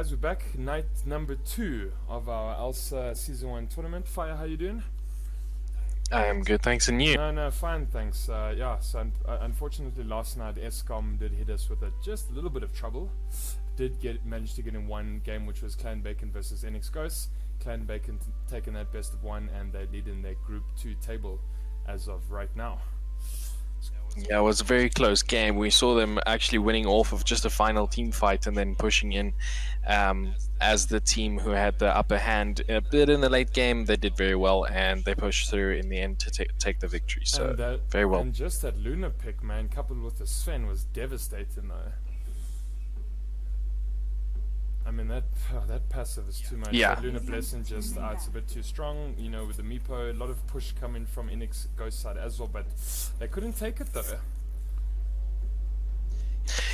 guys, we're back. Night number 2 of our ELSA Season 1 tournament. Fire, how you doing? I am good, thanks, and you? No, fine, thanks. Yeah, so unfortunately last night ESCOM did hit us with just a little bit of trouble. Managed to get in one game, which was Clan Bacon versus NX Ghosts. Clan Bacon taking that best of 1, and they lead in their Group 2 table as of right now. Yeah, it was a very close game. We saw them actually winning off of just a final team fight and then pushing in as the team who had the upper hand. A bit in the late game, they did very well, and they pushed through in the end to take the victory. So, very well. And just that Luna pick, man, coupled with the Sven, was devastating, though. I mean, that passive is too much. Yeah. That Luna Blessing just, it's a bit too strong, you know, with the Meepo. A lot of push coming from NX Ghost side as well, but they couldn't take it, though.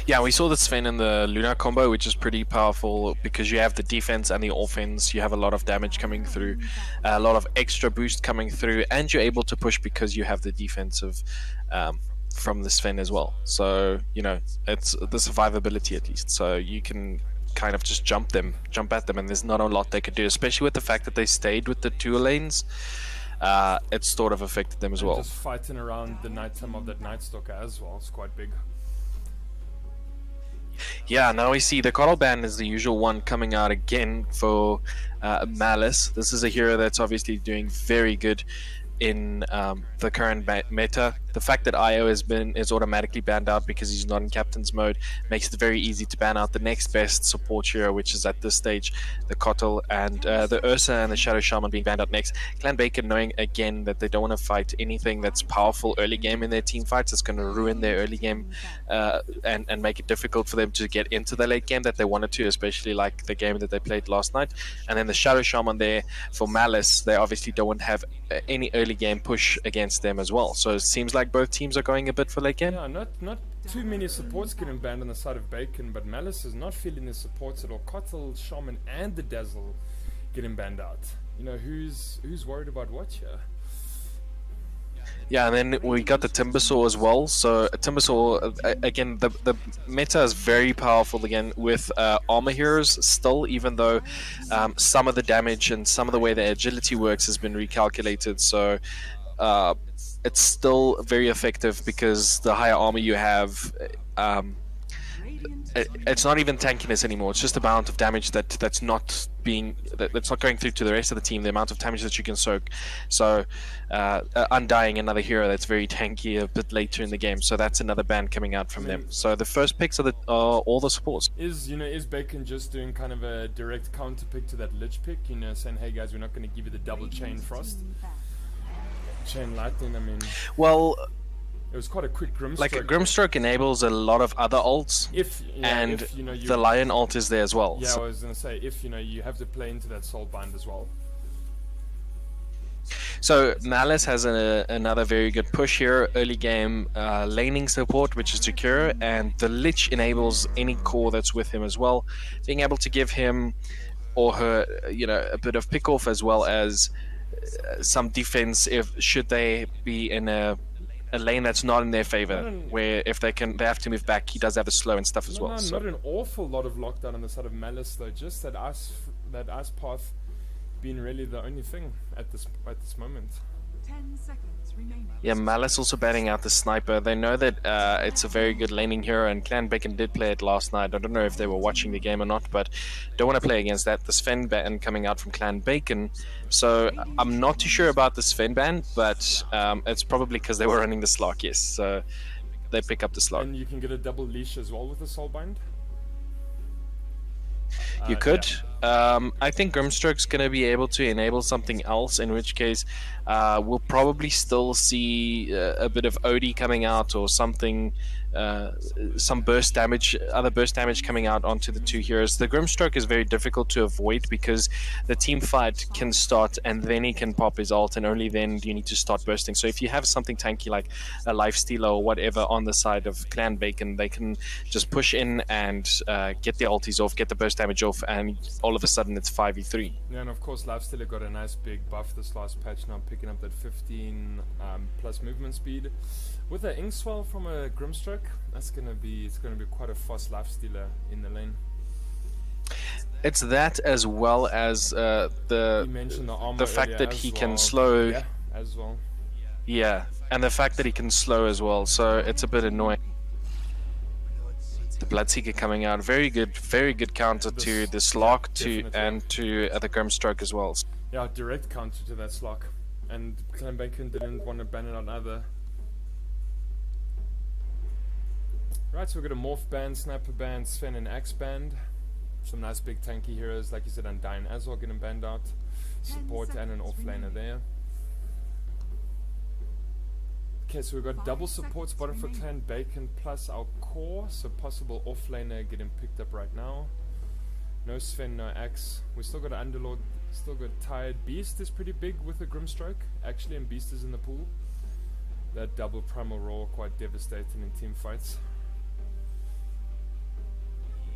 Yeah, we saw the Sven and the Luna combo, which is pretty powerful because you have the defense and the offense. You have a lot of damage coming through, a lot of extra boost coming through, and you're able to push because you have the defensive from the Sven as well. So, you know, it's the survivability at least. So you can kind of just jump at them, and there's not a lot they could do, especially with the fact that they stayed with the 2 lanes. It sort of affected them as well. Just fighting around the nighttime of that Night Stalker as well, it's quite big. Yeah, now we see the Coddle Band is the usual one coming out again for MalicE. This is a hero that's obviously doing very good in the current meta. The fact that IO is automatically banned out because he's not in captain's mode makes it very easy to ban out the next best support hero, which is at this stage the Kotl, and the Ursa and the Shadow Shaman being banned out next. Clan Bacon knowing again that they don't want to fight anything that's powerful early game in their team fights. It's going to ruin their early game and make it difficult for them to get into the late game that they wanted to, especially like the game that they played last night. And then the Shadow Shaman there for MalicE, they obviously don't have any early game push against them as well. So it seems like both teams are going a bit for late game. Yeah, not too many supports getting banned on the side of Bacon, but MalicE is not feeling the supports at all. Kotl, Shaman, and the Dazzle getting banned out. You know, who's worried about what here? Yeah, and then we got the Timbersaw as well. So Timbersaw, again, the meta is very powerful again with armor heroes still, even though some of the damage and some of the way the agility works has been recalculated. So it's still very effective because the higher armor you have, it's not even tankiness anymore. It's just the amount of damage that's not going through to the rest of the team. The amount of damage that you can soak. So Undying, another hero that's very tanky a bit later in the game. So that's another ban coming out from them. So the first picks are all the supports. Is Bacon just doing kind of a direct counter pick to that Lich pick? You know, saying, hey guys, we're not going to give you the double chain frost, chain lightning. I mean, well, it was quite a quick Grimstroke. Like a Grimstroke enables a lot of other ults, and the Lion ult is there as well. Yeah, I was gonna say if you have to play into that Soulbind as well. So MalicE has another very good push here, early game laning support, which is secure, and the Lich enables any core that's with him as well, being able to give him or her, you know, a bit of pick off as well as some defense should they be in a lane that's not in their favor, where if they have to move back, he does have a slow and stuff as well. Not an awful lot of lockdown on the side of MalicE though, just that ice path being really the only thing at this moment. 10 seconds remaining. Yeah, MalicE also banning out the sniper. They know that it's a very good laning hero, and Clan Bacon did play it last night. I don't know if they were watching the game or not, but don't want to play against that. The Sven ban coming out from Clan Bacon, so I'm not too sure about the Sven ban, but it's probably because they were running the Slark, yes. So they pick up the Slark. And you can get a double leash as well with the Soulbind. You could. Yeah. I think Grimstroke's going to be able to enable something else, in which case we'll probably still see a bit of OD coming out or something, some burst damage, other burst damage coming out onto the 2 heroes. The Grimstroke is very difficult to avoid because the team fight can start and then he can pop his ult, and only then do you need to start bursting. So if you have something tanky like a Lifestealer or whatever on the side of Clan Bacon, they can just push in and get the ulties off, get the burst damage off, and all of a sudden it's 5v3. Yeah, and of course Lifestealer got a nice big buff this last patch, now picking up that 15 plus movement speed. With an Inkswell from a Grimstroke, it's gonna be quite a fast Lifestealer in the lane. It's that as well as You mentioned the armor the fact earlier that as he well. can slow. Yeah, as well. Yeah, and the fact that he can slow as well, so it's a bit annoying. The Bloodseeker coming out, very good counter to the Slark and to the Grimstroke as well. Yeah, direct counter to that Slark. And Clan Bacon didn't want to ban it on either. Right, so we've got a Morph band, Sniper band, Sven and Axe band. Some nice big tanky heroes, like you said, Undyne as well getting banned out. Support and an offlaner there. Okay, so we've got double support spotted for Clan Bacon plus our core, so possible offlaner getting picked up right now. No Sven, no Axe. We still got an Underlord, still got Tired. Beast is pretty big with a Grimstroke, actually, and Beast is in the pool. That double Primal Roar quite devastating in team fights.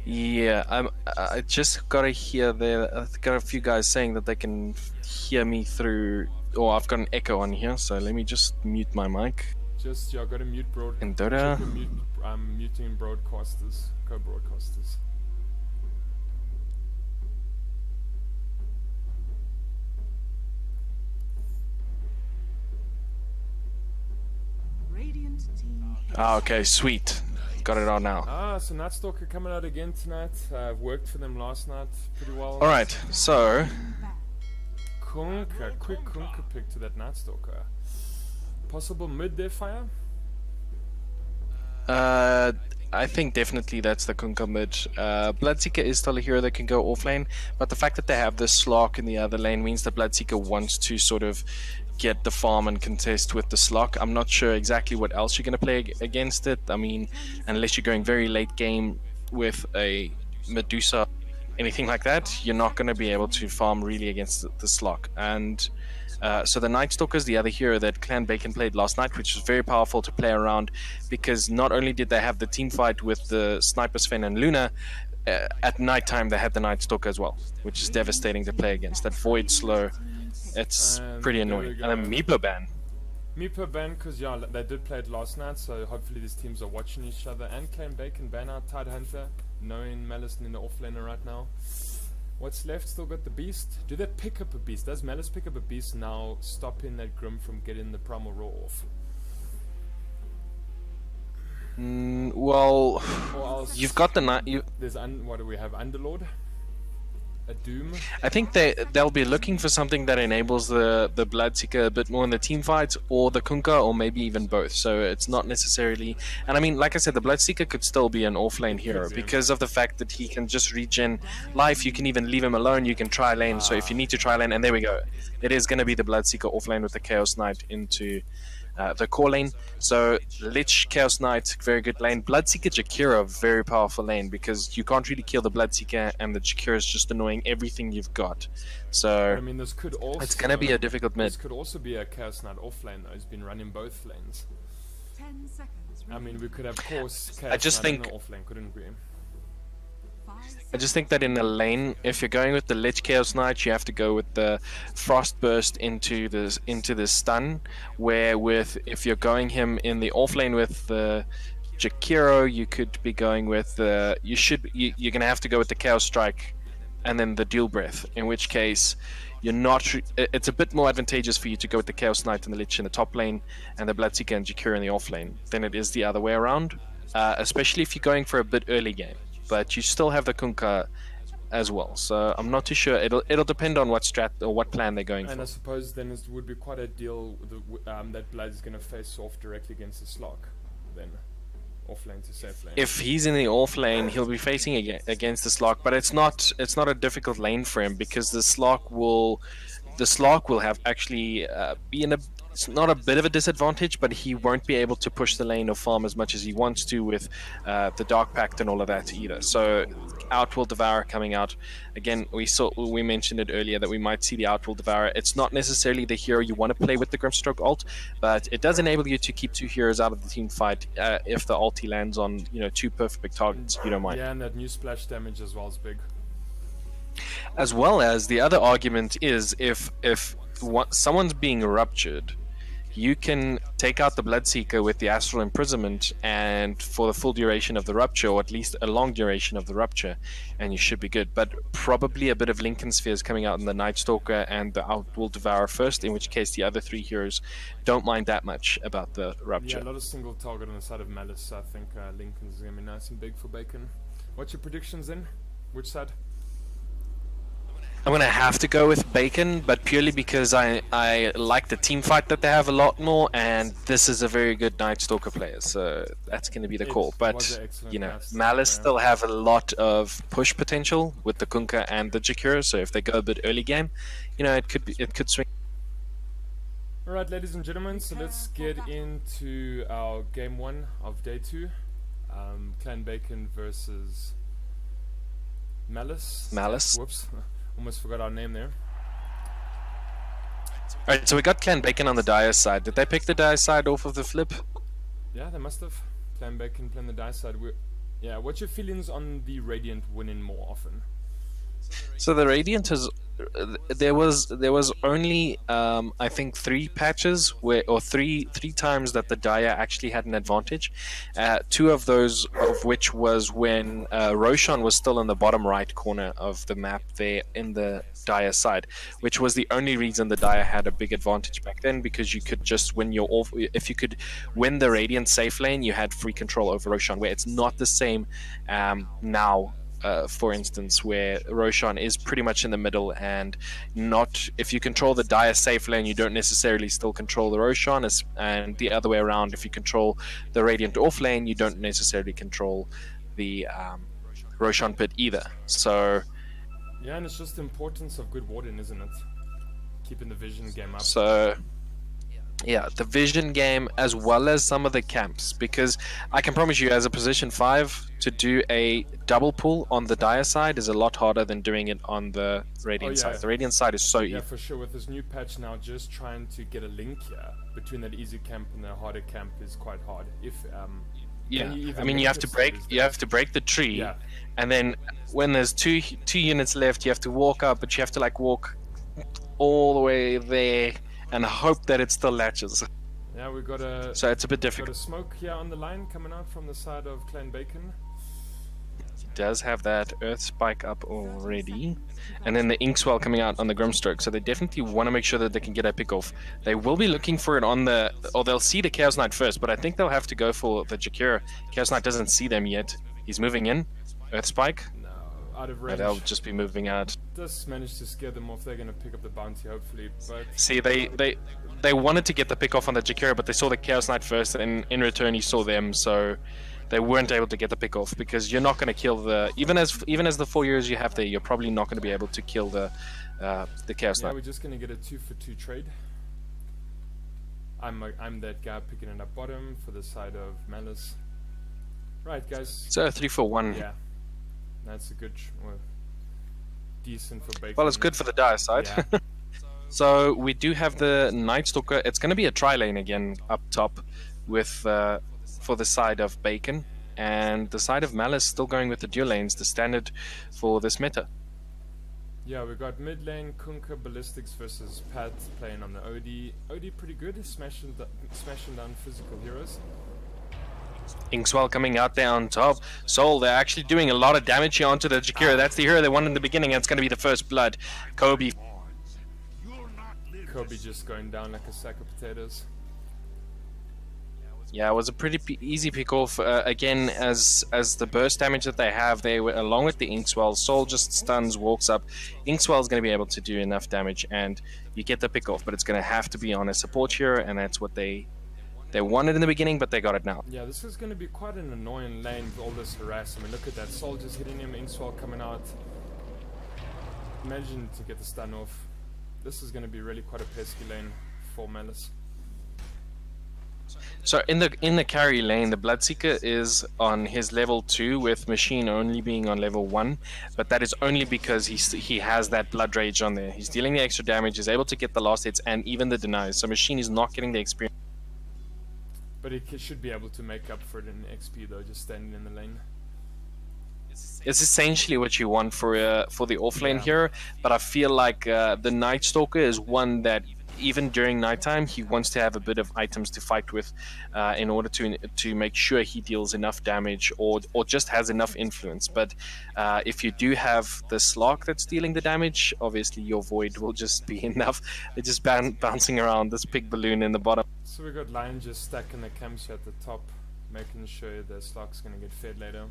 Yeah, I just gotta hear there. I've got a few guys saying that they can hear me through. Or I've got an echo on here, so let me just mute my mic. Just, yeah, I've got to mute In Dota. Muting broadcasters, co-broadcasters. Radiant team. Ah, okay, sweet. Got it on now. Ah, so Nightstalker coming out again tonight. Worked for them last night pretty well. Alright, so Kunka, quick Kunka pick to that Nightstalker. Possible mid there, Fire? I think definitely that's the Kunkka mid. Bloodseeker is still a hero that can go offlane, but the fact that they have this Slark in the other lane means that Bloodseeker wants to sort of get the farm and contest with the Slark. I'm not sure exactly what else you're going to play against it. I mean, unless you're going very late game with a Medusa, anything like that, you're not going to be able to farm really against the Slark. And so the Night Stalker is the other hero that Clan Bacon played last night, which was very powerful to play around, because not only did they have the team fight with the Sniper Sven and Luna, at night time they had the Night Stalker as well, which is devastating to play against. That Void Slow, it's pretty annoying. And a Meepo ban. Meepo ban, because yeah, they did play it last night, so hopefully these teams are watching each other. And Clan Bacon ban out Tidehunter, knowing MalicE in the offlaner right now. What's left? Still got the Beast. Do they pick up a Beast? Does MalicE pick up a Beast now, stopping that Grim from getting the Primal Roar off? Well, you've got the There's what do we have? Underlord? A Doom? I think they'll be looking for something that enables the Bloodseeker a bit more in the team fights, or the Kunkka, or maybe even both. So it's not necessarily. And I mean, like I said, the Bloodseeker could still be an offlane hero because of the fact that he can just regen life. You can even leave him alone. You can try lane. So if you need to try lane, and there we go, it is going to be the Bloodseeker offlane with the Chaos Knight into the core lane. So Lich, Chaos Knight, very good lane. Bloodseeker, Jakira, very powerful lane, because you can't really kill the Bloodseeker, and the Jakira is just annoying everything you've got. So I mean, this could also, it's gonna be a difficult mid. This could also be a Chaos Knight offlane though. He's been running both lanes. 10 seconds. I mean, we could have course Chaos I just Knight think in the offlane, couldn't we? I just think that in the lane, if you're going with the Lich Chaos Knight, you have to go with the Frost Burst into the stun. Where if you're going him in the offlane with the Jakiro, you could be going with you're gonna have to go with the Chaos Strike, and then the Dual Breath. In which case, it's a bit more advantageous for you to go with the Chaos Knight and the Lich in the top lane, and the Bloodseeker and Jakiro in the off lane, than it is the other way around. Especially if you're going for a bit early game. But you still have the Kunkka as well, so I'm not too sure. It'll depend on what strat or what plan they're going for. And I suppose then it would be quite ideal that Blood is going to face off directly against the Slark, then off lane to safe lane. If he's in the off lane, he'll be facing against the Slark, but it's not a difficult lane for him, because the Slark will have actually be in it's not a bit of a disadvantage, but he won't be able to push the lane or farm as much as he wants to with the Dark Pact and all of that either. So Outworld Devourer coming out again. We mentioned it earlier that we might see the Outworld Devourer. It's not necessarily the hero you want to play with the Grimstroke ult, but it does enable you to keep two heroes out of the team fight if the ulti lands on two perfect targets. You don't mind. Yeah, and that new splash damage as well is big. As well as the other argument is if someone's being ruptured, you can take out the Bloodseeker with the Astral Imprisonment and for the full duration of the Rupture, or at least a long duration of the Rupture, and you should be good. But probably a bit of Lincoln Spheres coming out in the Night Stalker and the Outworld Devourer first, in which case the other three heroes don't mind that much about the Rupture. Yeah, not a single target on the side of MalicE. I think Lincoln's going to be nice and big for Bacon. What's your predictions then? Which side? I'm going to have to go with Bacon, but purely because I like the team fight that they have a lot more, and this is a very good Night Stalker player, so that's going to be the call. But, you know, MalicE still have a lot of push potential with the Kunkka and the Jakura, so if they go a bit early game, you know, it could swing. Alright, ladies and gentlemen, so let's get into our game 1 of day 2. Clan Bacon versus MalicE. MalicE. Whoops. Almost forgot our name there. Alright, so we got Clan Bacon on the Dire side. Did they pick the Dire side off of the flip? Yeah, they must have. Clan Bacon playing the Dire side. Yeah, what's your feelings on the Radiant winning more often? So the Radiant is there was only I think 3 patches or three times that the Dire actually had an advantage. 2 of those of which was when Roshan was still in the bottom right corner of the map there in the Dire side, which was the only reason the Dire had a big advantage back then, because you could just win if you could win the Radiant safe lane, you had free control over Roshan, where it's not the same now. For instance, where Roshan is pretty much in the middle, and if you control the Dire safe lane, you don't necessarily still control the Roshan, and the other way around, if you control the Radiant off lane, you don't necessarily control the Roshan pit either. So yeah, and it's just the importance of good warding, isn't it? Keeping the vision game up. So yeah, the vision game as well as some of the camps, because I can promise you, as a position 5, to do a double pull on the Dire side is a lot harder than doing it on the Radiant side. The Radiant side is so easy. Yeah, for sure. With this new patch now, just trying to get a link here between that easy camp and the harder camp is quite hard. Yeah, I mean, you have to break the tree, and then when there's two units left, you have to walk up, but you have to like walk all the way there and hope that it still latches. Yeah, we got a. So it's a bit difficult. Got a smoke here on the line coming out from the side of Clan Bacon. He does have that Earth Spike up already, and then the Inkswell coming out on the Grimstroke. So they definitely want to make sure that they can get a pick off. They will be looking for it on the, or they'll see the Chaos Knight first, but I think they'll have to go for the Jakura. Chaos Knight doesn't see them yet. He's moving in. Earth Spike. Out of range. They'll just be moving out. Just managed to scare them off. They're going to pick up the bounty, hopefully. But see, they wanted to get the pick off on the Jakura, but they saw the Chaos Knight first, and in return he saw them, so they weren't able to get the pick off, because you're not going to kill the even as the 4 years you have there, you're probably not going to be able to kill the Chaos Knight. Yeah, we're just going to get a 2-for-2 trade. I'm that guy picking it up bottom for the side of MalicE. Right, guys. So 3-for-1. Yeah. That's a good, decent for Bacon. Well, it's good for the Dire side. Yeah. So we do have the Night Stalker. It's going to be a tri-lane again up top with for the side of Bacon, and the side of MalicE still going with the dual lanes, the standard for this meta. Yeah, we got mid lane Kunkka Ballistics versus Pat playing on the OD. OD pretty good, smashing down physical heroes. Inkswell coming out there on top. Soul, they're actually doing a lot of damage here onto the Jakura. That's the hero they won in the beginning, and it's going to be the first blood. Kobe just going down like a sack of potatoes. Yeah, it was a pretty easy pick off. Again, as the burst damage that they have, they were along with the Inkswell. Soul just stuns, walks up. Inkswell is going to be able to do enough damage, and you get the pick off. But it's going to have to be on a support hero, and that's what they wanted in the beginning, but they got it now. Yeah, this is going to be quite an annoying lane with all this harass. I mean, look at that. Soul just hitting him, Inkswell coming out. Imagine to get the stun off. This is going to be really quite a pesky lane for MalicE. So in the carry lane, the Bloodseeker is on his level 2 with Machine only being on level 1, but that is only because he has that Blood Rage on there. He's dealing the extra damage, is able to get the last hits and even the denies, so Machine is not getting the experience. But he should be able to make up for it in XP though, just standing in the lane. It's essentially what you want for the offlane hero, but I feel like the Night Stalker is one that even during nighttime, he wants to have a bit of items to fight with in order to make sure he deals enough damage or just has enough influence. But if you do have the Slark that's dealing the damage, obviously your Void will just be enough. They're just bouncing around this big balloon in the bottom. So we got Lion just stacking the camps here at the top, making sure the Slark's gonna get fed later.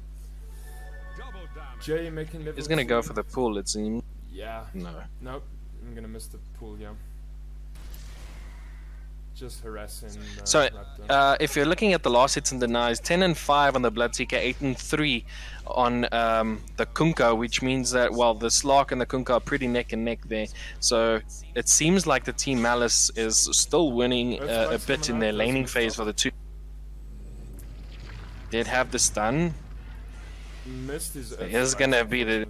Jay making level. He's gonna go for the pool, it seems. Yeah. No. Nope. I'm gonna miss the pool, yeah. Just harassing. So, Raptor. if you're looking at the last hits and denies, 10 and 5 on the Bloodseeker, 8 and 3 on the Kunkka, which means that, well, the Slark and the Kunkka are pretty neck and neck there. So it seems like the team MalicE is still winning a bit in their laning phase for the two. Did have the stun. Missed his Here's gonna be the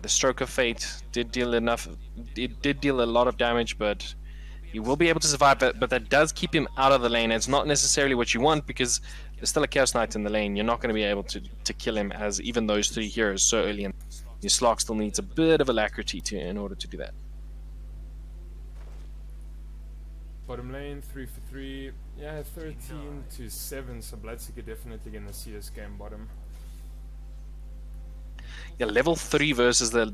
Stroke of Fate did deal enough. It did deal a lot of damage, but he will be able to survive. But that does keep him out of the lane. It's not necessarily what you want because there's still a Chaos Knight in the lane. You're not going to be able to kill him as even those three heroes so early. And your Slark still needs a bit of alacrity in order to do that. Bottom lane 3 for 3. Yeah, 13 to 7. So Bloodseeker definitely gonna see this game bottom. Yeah, level 3 versus the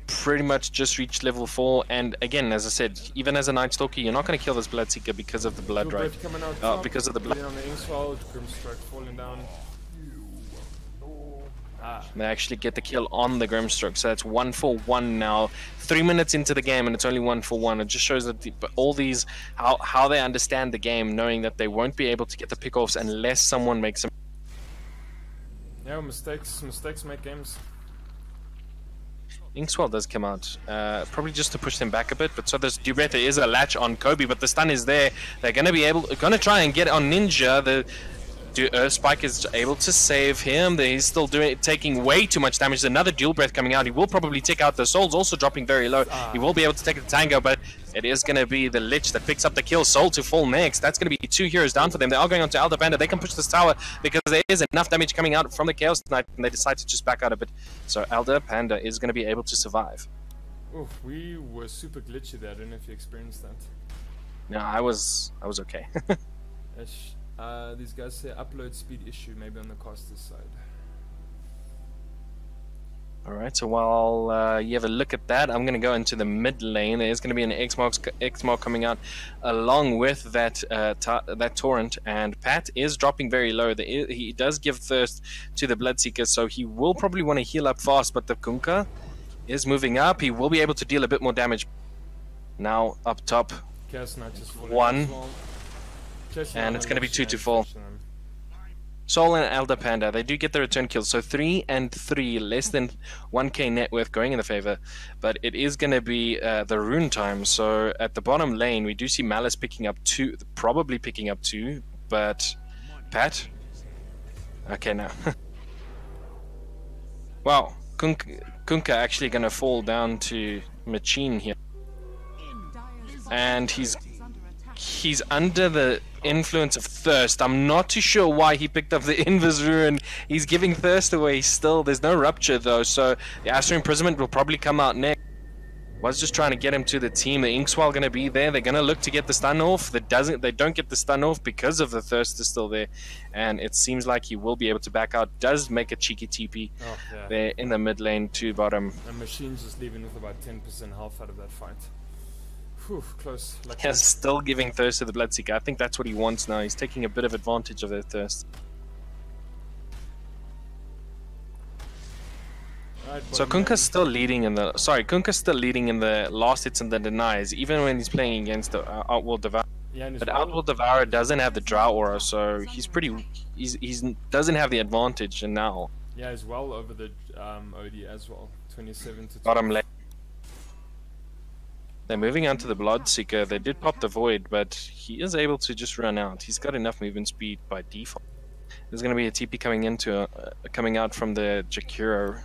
pretty much just reached level 4, and again, as I said, even as a Night Stalker, you're not going to kill this Bloodseeker because of the blood, right? Because of the blood. On the Inkswell, Grimstroke falling down. They actually get the kill on the Grimstroke, so that's 1 for 1 now. 3 minutes into the game, and it's only 1 for 1. It just shows that all these how they understand the game, knowing that they won't be able to get the pickoffs unless someone makes them. Yeah, mistakes make games. Inkswell does come out, probably just to push them back a bit, but so there's Dubret. There is a latch on Kobe, but the stun is there. They're going to be going to try and get on Ninja. The Spike is able to save him. He's still taking way too much damage. There's another Dual Breath coming out. He will probably take out the Soul's also dropping very low. He will be able to take the Tango, but it is going to be the Lich that picks up the kill. Soul to fall next. That's going to be 2 heroes down for them. They are going on to Elder Panda. They can push this tower because there is enough damage coming out from the Chaos Knight, and they decide to just back out a bit. So Elder Panda is going to be able to survive. Oh, we were super glitchy there. I don't know if you experienced that. No, I was okay. These guys say upload speed issue, maybe on the caster's side. Alright, so while you have a look at that, I'm going to go into the mid lane. There's going to be an X-Mark coming out along with that that Torrent, and Pat is dropping very low. He does give Thirst to the Bloodseeker, so he will probably want to heal up fast, but the Kunkka is moving up. He will be able to deal a bit more damage. Now, up top, Chaos Knight is 1. And it's going to be 2 to fall. Soul and Elder Panda, they do get the return kills. So 3 and 3, less than 1k net worth going in the favor. But it is going to be the rune time. So at the bottom lane, we do see MalicE picking up 2, probably picking up 2. But Pat? Okay, no. Wow, Kunkka actually going to fall down to Machine here. And he's under the influence of Thirst. I'm not too sure why he picked up the Invis Rune. He's giving Thirst away still. There's no Rupture though, so the Astral Imprisonment will probably come out next. Was just trying to get him to the team. The Inkswell going to be there. They're going to look to get the stun off. They don't get the stun off because of the Thirst is still there, and it seems like he will be able to back out. Does make a cheeky TP there in the mid lane to bottom. And Machine's just leaving with about 10% health out of that fight. Whew, close. Yeah, still giving Thirst to the Bloodseeker. I think that's what he wants now. He's taking a bit of advantage of their Thirst. Right, so Kunkka's still leading in the last hits and the denies, even when he's playing against the Outworld Devourer. Yeah, but Outworld Devourer doesn't have the Drow Aura, so he's doesn't have the advantage. And now, yeah, he's well over the OD as well. 27 to 20. Bottom lane. They're moving on to the Bloodseeker. They did pop the Void, but he is able to just run out. He's got enough movement speed by default. There's going to be a TP coming out from the Jakiro.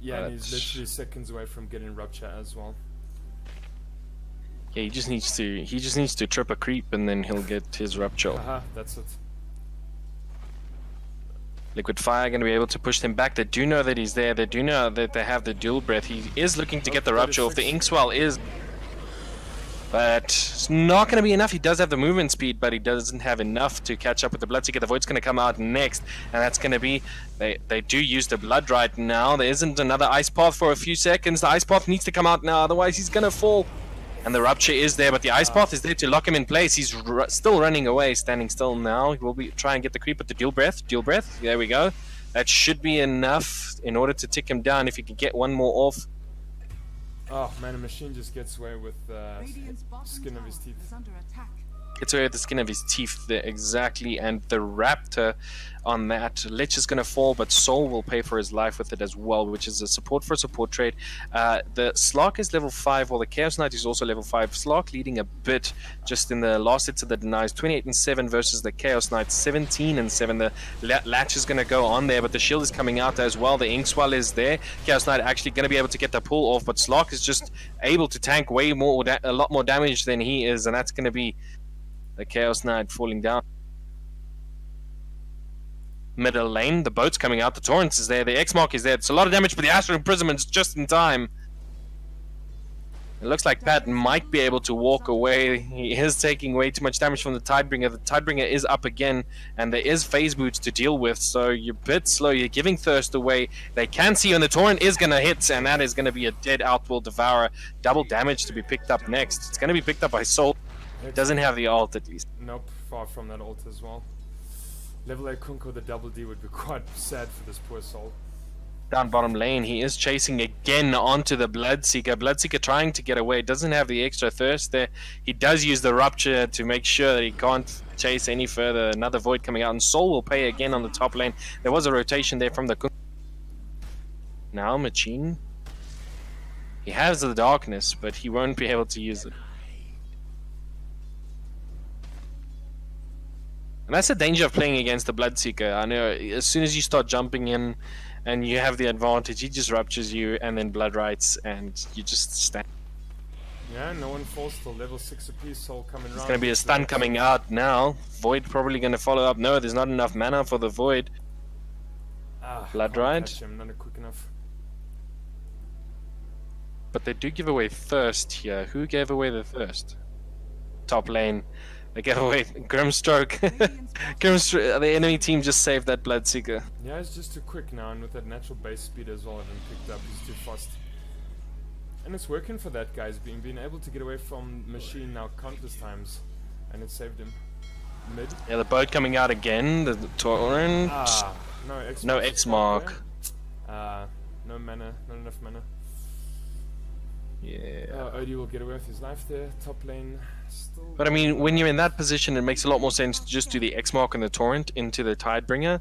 Yeah, and he's literally seconds away from getting Rupture as well. Yeah, he just needs to trip a creep and then he'll get his Rupture. That's it. Liquid Fire going to be able to push them back. They do know that he's there. They do know that they have the Dual Breath. He is looking to get the Rupture off. The Inkswell is... But it's not going to be enough. He does have the movement speed, but he doesn't have enough to catch up with the Bloodseeker. The Void's going to come out next, and that's going to be... They do use the Blood right now. There isn't another Ice Path for a few seconds. The Ice Path needs to come out now, otherwise he's going to fall. And the Rupture is there, but the Ice Path is there to lock him in place. He's still running away, standing still now. He will be try and get the creep with the Dual Breath. Dual Breath, there we go. That should be enough in order to tick him down if he can get one more off. Oh man, a machine just gets away with skin of his teeth. Gets away with the skin of his teeth there, exactly. And the Raptor on that, Lich is going to fall, but Soul will pay for his life with it as well, which is a support for support trade. The Slark is level 5, while the Chaos Knight is also level 5. Slark leading a bit just in the last hits of the denies, 28-7 versus the Chaos Knight, 17-7. The Latch is going to go on there, but the shield is coming out as well. The Inkswell is there. Chaos Knight actually going to be able to get the pull off, but Slark is just able to tank way more, a lot more damage than he is, and that's going to be the Chaos Knight falling down. Middle lane, the boat's coming out, the Torrent is there, the X-Mark is there. It's a lot of damage, but the Astral Imprisonment's just in time. It looks like Pat might be able to walk away. He is taking way too much damage from the Tidebringer. The Tidebringer is up again, and there is phase boots to deal with, so you're a bit slow. You're giving Thirst away. They can see when the Torrent is going to hit, and that is going to be a dead Outworld Devourer. Double damage to be picked up next. It's going to be picked up by Soul. Doesn't have the ult at least. Nope, far from that ult as well. Level 8 Kunko, the double D would be quite sad for this poor Soul. Down bottom lane, he is chasing again onto the Bloodseeker. Bloodseeker trying to get away, doesn't have the extra thirst there. He does use the Rupture to make sure that he can't chase any further. Another Void coming out, and Soul will pay again on the top lane. There was a rotation there from the Kunko. Now Machine. He has the Darkness, but he won't be able to use it. And that's the danger of playing against the Bloodseeker. I know, as soon as you start jumping in and you have the advantage, he just ruptures you and then blood rights and you just stand. Yeah, no one falls till level 6 apiece. Soul coming around. There's going to be a stun coming out now. Void probably going to follow up. No, there's not enough mana for the Void. Blood right. Not quick enough. But they do give away Thirst here. Who gave away the Thirst? Top lane. They gave away Grimstroke. Grimstroke. The enemy team just saved that Bloodseeker. Yeah, it's just too quick now, and with that natural base speed as well, having picked up, he's too fast. And it's working for that guy. He's being able to get away from Machine now countless times, and it saved him. Mid. Yeah, the boat coming out again. The Torrent. No X-Mark. No mana, not enough mana. Yeah. Odie will get away with his life there. Top lane still. But I mean, when you're in that position, it makes a lot more sense to just do the X-Mark and the Torrent into the Tidebringer,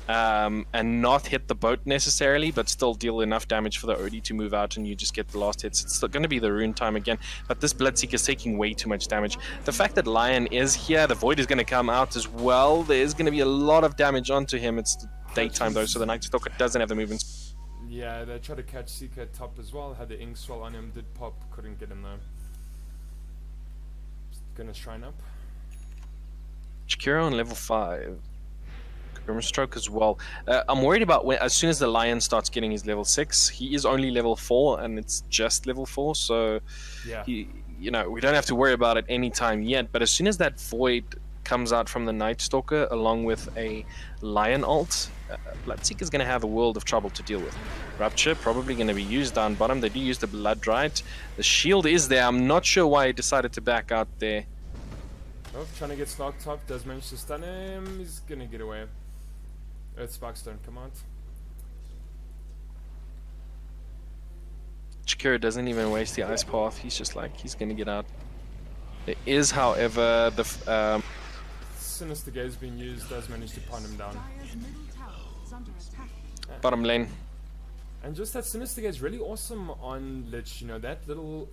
and not hit the boat necessarily, but still deal enough damage for the Odie to move out and you just get the last hits. It's still going to be the rune time again, but this Bloodseeker is taking way too much damage. The fact that Lion is here, the Void is going to come out as well. There is going to be a lot of damage onto him. It's the daytime though, so the Night Stalker doesn't have the movements. Yeah, they tried to catch Seeker at top as well. Had the Inkswell on him, did pop, couldn't get him though. Just gonna shrine up. Shakira on level 5. Grimstroke as well. I'm worried about when, as soon as the Lion starts getting his level 6, he is only level 4 and it's just level 4, so yeah. You know, we don't have to worry about it anytime yet, but as soon as that Void comes out from the Night Stalker along with a Lion ult, Bloodseeker is going to have a world of trouble to deal with. Rupture probably going to be used down bottom. They do use the Blood right. The shield is there. I'm not sure why he decided to back out there. Oh, trying to get Slark top, does manage to stun him. He's going to get away. Earth Sparks don't come out. Shakira doesn't even waste the Ice Path. He's just like, he's going to get out. There is, however, the Sinister Gaze being used, does manage to pound him down. Bottom lane. And just that Sinister Gaze is really awesome on Lich, you know, that little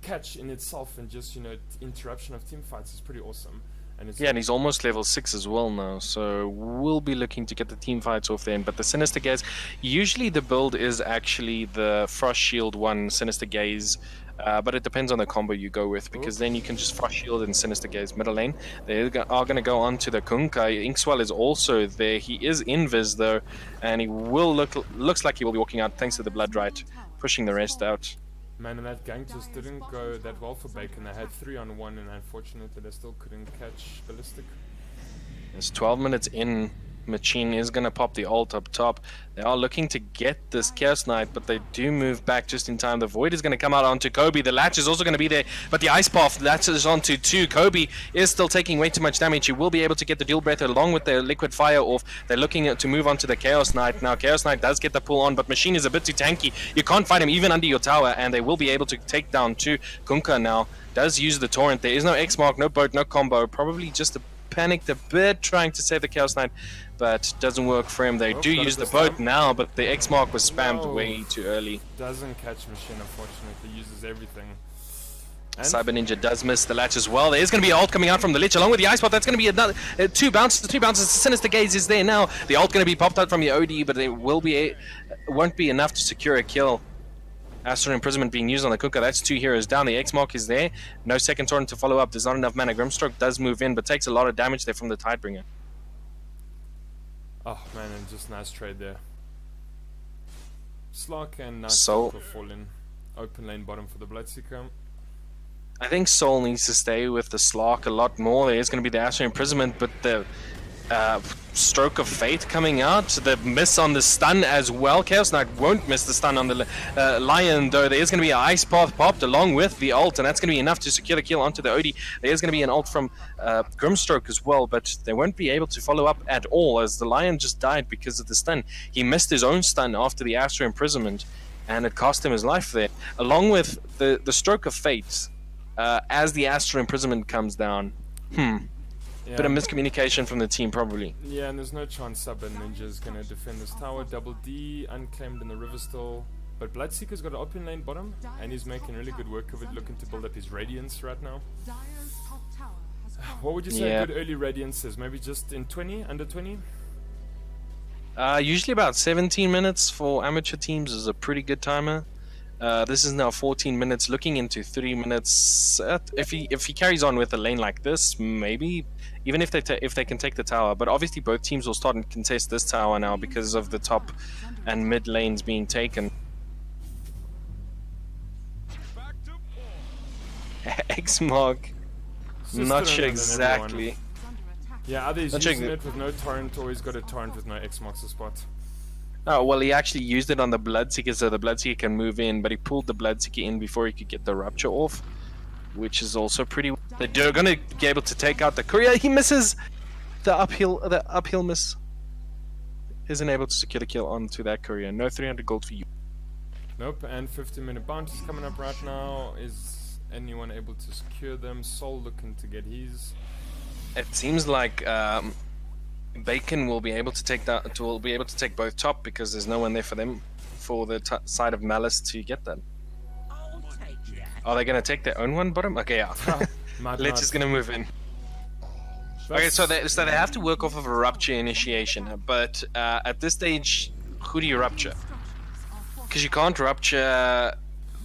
catch in itself and just, you know, interruption of team fights is pretty awesome. And it's and he's almost level 6 as well now, so we'll be looking to get the team fights off then. But the Sinister Gaze, usually the build is actually the Frost Shield one, Sinister Gaze, but it depends on the combo you go with, because then you can just Frost Shield and Sinister Gaze middle lane. They are going to go on to the Kunkai. Inkswell is also there. He is invis though, and he will looks like he will be walking out thanks to the Blood right, pushing the rest out. Man, and that gank just didn't go that well for Bacon. They had 3-on-1, and unfortunately they still couldn't catch Ballistic. It's 12 minutes in. Machine is going to pop the ult up top. They are looking to get this Chaos Knight, but they do move back just in time. The Void is going to come out onto Kobe. The Latch is also going to be there, but the Ice Path latches onto 2. Kobe is still taking way too much damage. He will be able to get the Dual Breath along with the Liquid Fire off. They're looking to move on to the Chaos Knight. Now, Chaos Knight does get the pull on, but Machine is a bit too tanky. You can't fight him even under your tower, and they will be able to take down 2. Kunkka now does use the Torrent. There is no X-Mark, no boat, no combo. Probably just panicked a bit trying to save the Chaos Knight, but doesn't work for him. They do use the boat now, but the X-Mark was spammed way too early. Doesn't catch Machine, unfortunately. Uses everything. And Cyber Ninja does miss the Latch as well. There is going to be an ult coming out from the Lich along with the Ice Pot. That's going to be another 2 bounces. 3 bounces. Sinister Gaze is there now. The ult going to be popped out from the OD, but it won't be enough to secure a kill. Astral Imprisonment being used on the Kunkka. That's 2 heroes down. The X-Mark is there. No second Torrent to follow up. There's not enough mana. Grimstroke does move in, but takes a lot of damage there from the Tidebringer. oh man, and just nice trade there. Slark and So- Nightstalker fall in. Open lane bottom for the Bloodseeker. I think Soul needs to stay with the Slark a lot more. There is going to be the Astral Imprisonment, but the Stroke of Fate coming out. The miss on the stun as well. Chaos Knight won't miss the stun on the Lion, though. There is going to be an Ice Path popped along with the ult, and that's going to be enough to secure the kill onto the OD. There is going to be an ult from Grimstroke as well, but they won't be able to follow up at all, as the Lion just died because of the stun. He missed his own stun after the Astral Imprisonment, and it cost him his life there. Along with the Stroke of Fate, as the Astral Imprisonment comes down. Yeah, Bit of miscommunication from the team, probably. yeah, and there's no chance Cyber Ninja is going to defend this tower. Double D, unclaimed in the river still. But Bloodseeker's got an open lane bottom, and he's making really good work of it, looking to build up his Radiance right now. Dire's top tower has fallen. What would you say Yeah. a good early Radiance is? Maybe just in 20, under 20? Usually about 17 minutes for amateur teams is a pretty good timer. This is now 14 minutes, looking into 3 minutes. If he carries on with a lane like this, maybe even if they can take the tower. But obviously both teams will start and contest this tower now because of the top and mid lanes being taken. X-Mark, Just not still sure under exactly. It's under attack. Yeah, either he's Not using checking it with no torrent, or he's got a torrent with no X marks the spot. Oh, well, he actually used it on the Bloodseeker so the Bloodseeker can move in, but he pulled the Bloodseeker in before he could get the Rupture off, which is also pretty... They're going to be able to take out the courier. He misses the uphill miss. Isn't able to secure the kill onto that courier. No 300 gold for you. Nope, and 15-minute bounties coming up right now. Is anyone able to secure them? Soul looking to get his. It seems like Bacon will be able to take that. Will be able to take both top because there's no one there for them for the side of MalicE to get that. Are they going to take their own one bottom? Okay, yeah. Might Lich not. is going to move in. Okay, so they have to work off of a Rupture initiation, but at this stage, who do you Rupture? Because you can't Rupture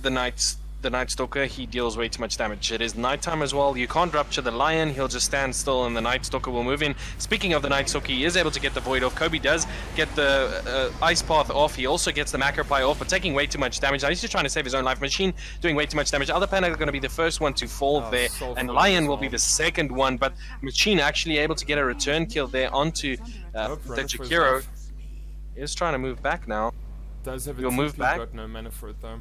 the Night Stalker. He deals way too much damage. It is nighttime as well. You can't Rupture the Lion. He'll just stand still and the Night Stalker will move in. Speaking of the Night Stalker, he is able to get the Void off. Kobe does get the Ice Path off. He also gets the Macropie off, but taking way too much damage. Now he's just trying to save his own life. Machine doing way too much damage. Other Panda are going to be the first one to fall Oh, there, so and funny Lion as will well. be the second one, but Machine actually able to get a return kill there onto Nope, the running for his Jakiro. life. Is trying to move back now. Does have a You'll move TP, back? got no mana for it though.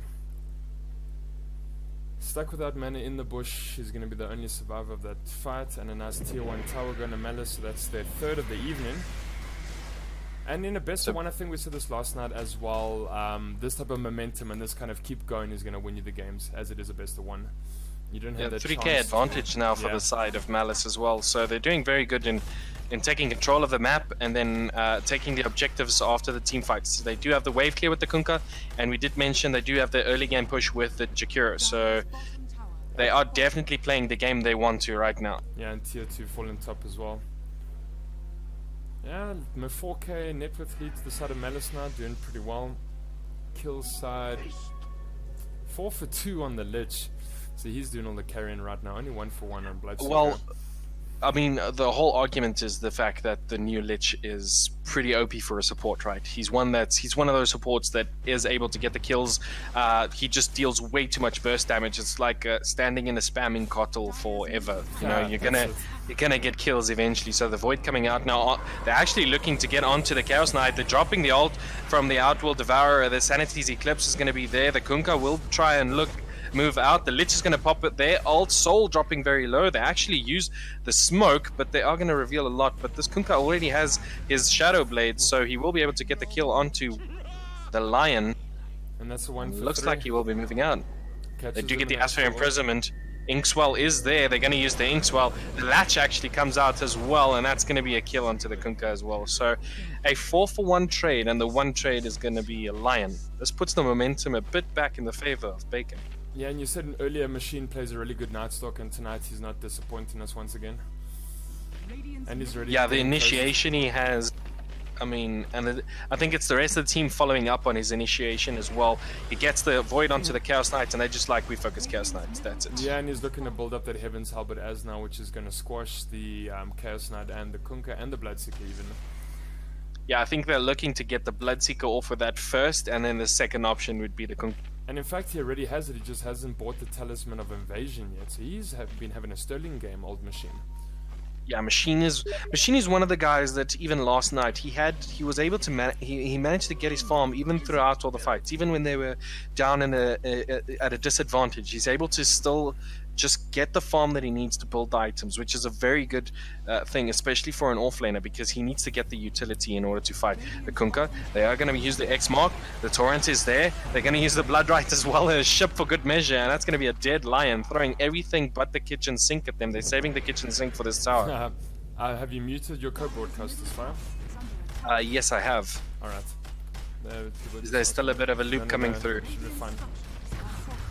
Stuck without mana in the bush. He's going to be the only survivor of that fight, and a nice tier 1 tower going to MalicE, so that's their third of the evening. And in a best of one, I think we said this last night as well, this type of momentum and this kind of keep going is going to win you the games, as it is a best of one. You don't have that 3k chance advantage now for Yeah. the side of MalicE as well, so they're doing very good in taking control of the map and then taking the objectives after the team fights. They do have the wave clear with the Kunkka, and we did mention they do have the early game push with the Jakiro, so Bottom tower they are definitely playing the game they want to right now. Yeah, and tier 2 falling top as well. Yeah, 4k net worth lead to the side of MalicE now, doing pretty well. Kill side 4 for 2 on the Lich, so he's doing all the carrying right now. Only 1 for 1 on Bloodseeker. Well, I mean, the whole argument is the fact that the new Lich is pretty OP for a support, right? He's one of those supports that is able to get the kills. He just deals way too much burst damage. It's like standing in a spamming Kotl forever. You know, you're gonna get kills eventually. So the Void coming out now, they're actually looking to get onto the Chaos Knight. They're dropping the ult from the Outworld Devourer. The Sanity's Eclipse is going to be there. The Kunkka will try and move out. The Lich is going to pop it there. Ult Soul dropping very low. They actually use the smoke, but they are going to reveal a lot. But this Kunkka already has his Shadow Blade, so he will be able to get the kill onto the Lion. And that's the one for Looks 3. like he will be moving out. Catches They do him get the in Asphere after Imprisonment. Inkswell is there. They're going to use the Inkswell. The Latch actually comes out as well, and that's going to be a kill onto the Kunkka as well. So a 4-for-1 trade, and the one trade is going to be a Lion. This puts the momentum a bit back in the favor of Bacon. Yeah, and you said earlier Machine plays a really good Night Stalk, and tonight he's not disappointing us once again. And he's ready. Yeah, the initiation he has, I mean, and I think it's the rest of the team following up on his initiation as well. He gets the Void onto the Chaos Knights, and they're just like, we focus Chaos Knights, that's it. Yeah, and he's looking to build up that Heaven's Halberd as now, which is going to squash the Chaos Knight and the Kunkka and the Bloodseeker even. Yeah, I think they're looking to get the Bloodseeker off with that first, and then the second option would be the Kunkka. And in fact, he already has it, he just hasn't bought the Talisman of Invasion yet. So he's been having a sterling game, old Machine. Yeah, Machine is one of the guys that even last night he was able to he managed to get his farm even throughout all the fights, even when they were down in at a disadvantage. He's able to still just get the farm that he needs to build the items, which is a very good thing, especially for an offlaner, because he needs to get the utility in order to fight the Kunkka. They are going to use the X Mark. The Torrent is there. They're going to use the Bloodright as well as Ship for good measure, and that's going to be a dead Lion, throwing everything but the kitchen sink at them. They're saving the kitchen sink for this tower. Have you muted your co-broadcast this far? Yes, I have. Alright. There's still a bit of a loop coming through. Should be fine.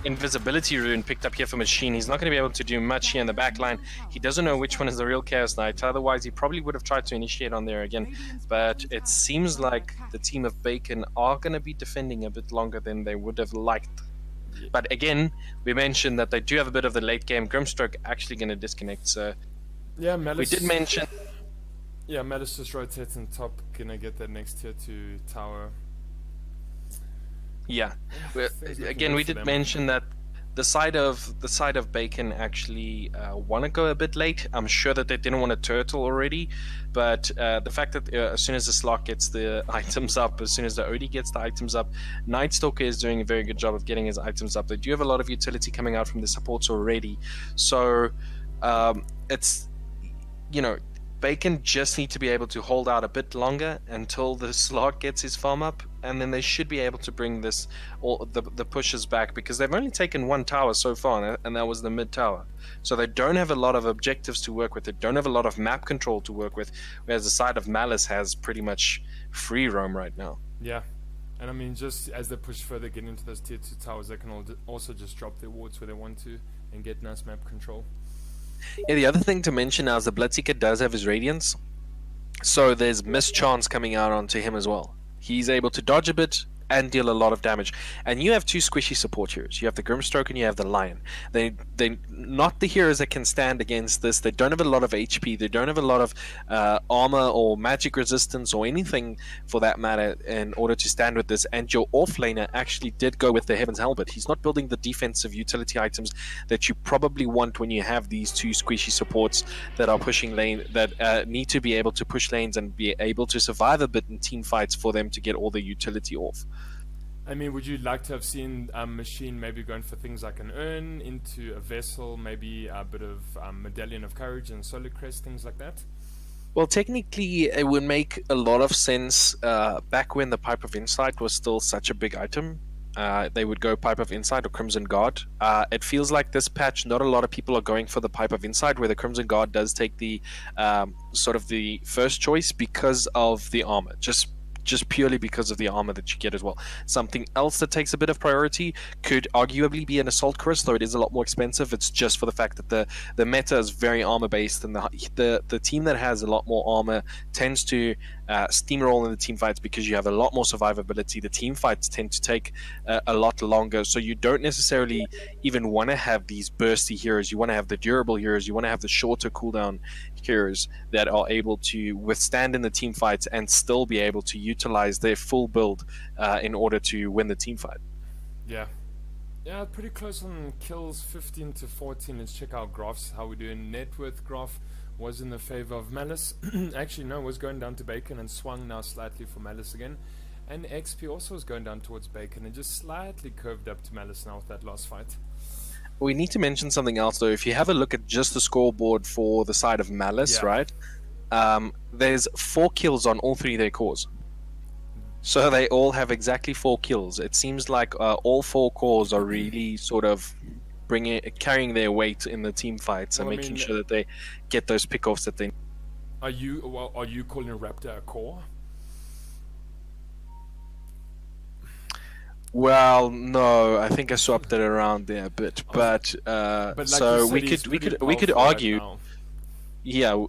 Invisibility rune picked up here for Machine. He's not going to be able to do much here in the back line. He doesn't know which one is the real Chaos Knight. Otherwise, he probably would have tried to initiate on there again. But it seems like the team of Bacon are going to be defending a bit longer than they would have liked. But again, we mentioned that they do have a bit of the late game. Grimstroke actually going to disconnect. So yeah, MalicE. We did mention. Yeah, MalicE just rotates on top. Gonna get that next tier 2 tower. Yeah, again, we did mention that the side of Bacon actually want to go a bit late. I'm sure that they didn't want to turtle already, but the fact that as soon as the slot gets the items up, as soon as the OD gets the items up, Night Stalker is doing a very good job of getting his items up. They do have a lot of utility coming out from the supports already, so it's, you know, Bacon just need to be able to hold out a bit longer until the slot gets his farm up, and then they should be able to bring this the pushes back, because they've only taken one tower so far, and that was the mid tower. So they don't have a lot of objectives to work with. They don't have a lot of map control to work with, whereas the side of MalicE has pretty much free roam right now. Yeah, and I mean, just as they push further, get into those tier 2 towers, they can also just drop their wards where they want to and get nice map control. Yeah, the other thing to mention now is the Bloodseeker does have his Radiance, so there's mischance coming out onto him as well. He's able to dodge a bit and deal a lot of damage. And you have two squishy support heroes. You have the Grimstroke and you have the Lion. They're not the heroes that can stand against this. They don't have a lot of HP. They don't have a lot of armor or magic resistance or anything for that matter in order to stand with this. And your offlaner actually did go with the Heaven's Halberd. He's not building the defensive utility items that you probably want when you have these two squishy supports that are pushing lane, that need to be able to push lanes and be able to survive a bit in team fights for them to get all the utility off. I mean, would you like to have seen Machine maybe going for things like an urn into a vessel, maybe a bit of Medallion of Courage and Solar Crest, things like that? Well, technically, it would make a lot of sense back when the Pipe of Insight was still such a big item. They would go Pipe of Insight or Crimson Guard. It feels like this patch, not a lot of people are going for the Pipe of Insight, where the Crimson Guard does take the sort of the first choice because of the armor. Just purely because of the armor that you get as well. Something else that takes a bit of priority could arguably be an Assault Chris, though it is a lot more expensive. It's just for the fact that the meta is very armor based, and the team that has a lot more armor tends to steamroll in the team fights because you have a lot more survivability. The team fights tend to take a lot longer, so you don't necessarily even want to have these bursty heroes. You want to have the durable heroes. You want to have the shorter cooldown heroes that are able to withstand in the team fights and still be able to utilize their full build in order to win the team fight. Yeah. Yeah, pretty close on kills, 15 to 14. Let's check our graphs, how we're doing. Net worth graph was in the favor of MalicE. Actually, no, it was going down to Bacon and swung now slightly for MalicE again. And XP also was going down towards Bacon and just slightly curved up to MalicE now with that last fight. We need to mention something else, though. If you have a look at just the scoreboard for the side of MalicE, right, there's 4 kills on all 3 of their cores. So they all have exactly 4 kills. It seems like all 4 cores are really sort of carrying their weight in the team fights and making sure that they get those pickoffs that they. Are you calling a Raptor a core? Well, no, I think I swapped it around there a bit, but like so you said, we could argue. Yeah,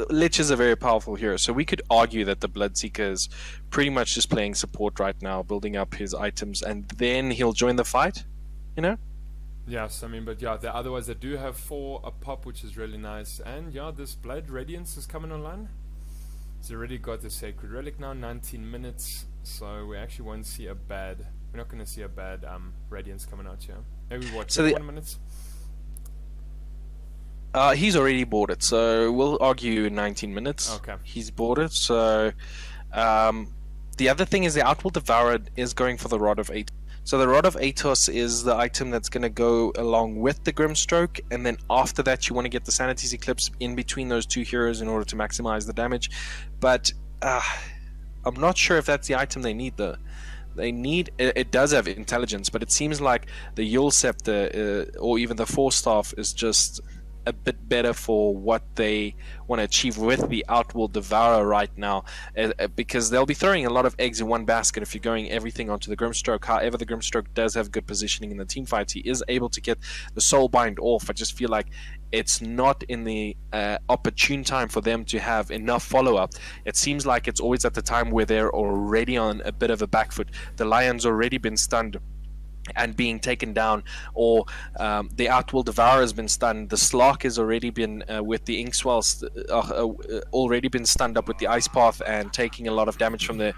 Lich is a very powerful hero, so we could argue that the Bloodseeker is pretty much just playing support right now, building up his items, and then he'll join the fight, you know? Yes, I mean, but yeah, otherwise they do have 4 a pop, which is really nice, and yeah, this Blood Radiance is coming online. It's already got the Sacred Relic now, 19 minutes, so we actually won't see a bad, we're not going to see a bad Radiance coming out here. Maybe what, 21 minutes? He's already bought it, so we'll argue 19 minutes. Okay. He's bought it, so the other thing is the Outworld Devourer is going for the Rod of Atos. So the Rod of Atos is the item that's going to go along with the Grimstroke, and then after that you want to get the Sanity's Eclipse in between those 2 heroes in order to maximize the damage. But I'm not sure if that's the item they need, though. They need it does have intelligence, but it seems like the Yule Scepter or even the Force Staff is just a bit better for what they want to achieve with the Outworld Devourer right now, because they'll be throwing a lot of eggs in one basket if you're going everything onto the Grimstroke. However, the Grimstroke does have good positioning in the team fights. He is able to get the Soulbind off. I just feel like it's not in the opportune time for them to have enough follow-up. It seems like it's always at the time where they're already on a bit of a back foot. The Lion's already been stunned and being taken down, or the Outworld Devourer has been stunned. The Slark has already been with the Inkswell already been stunned up with the Ice Path and taking a lot of damage from the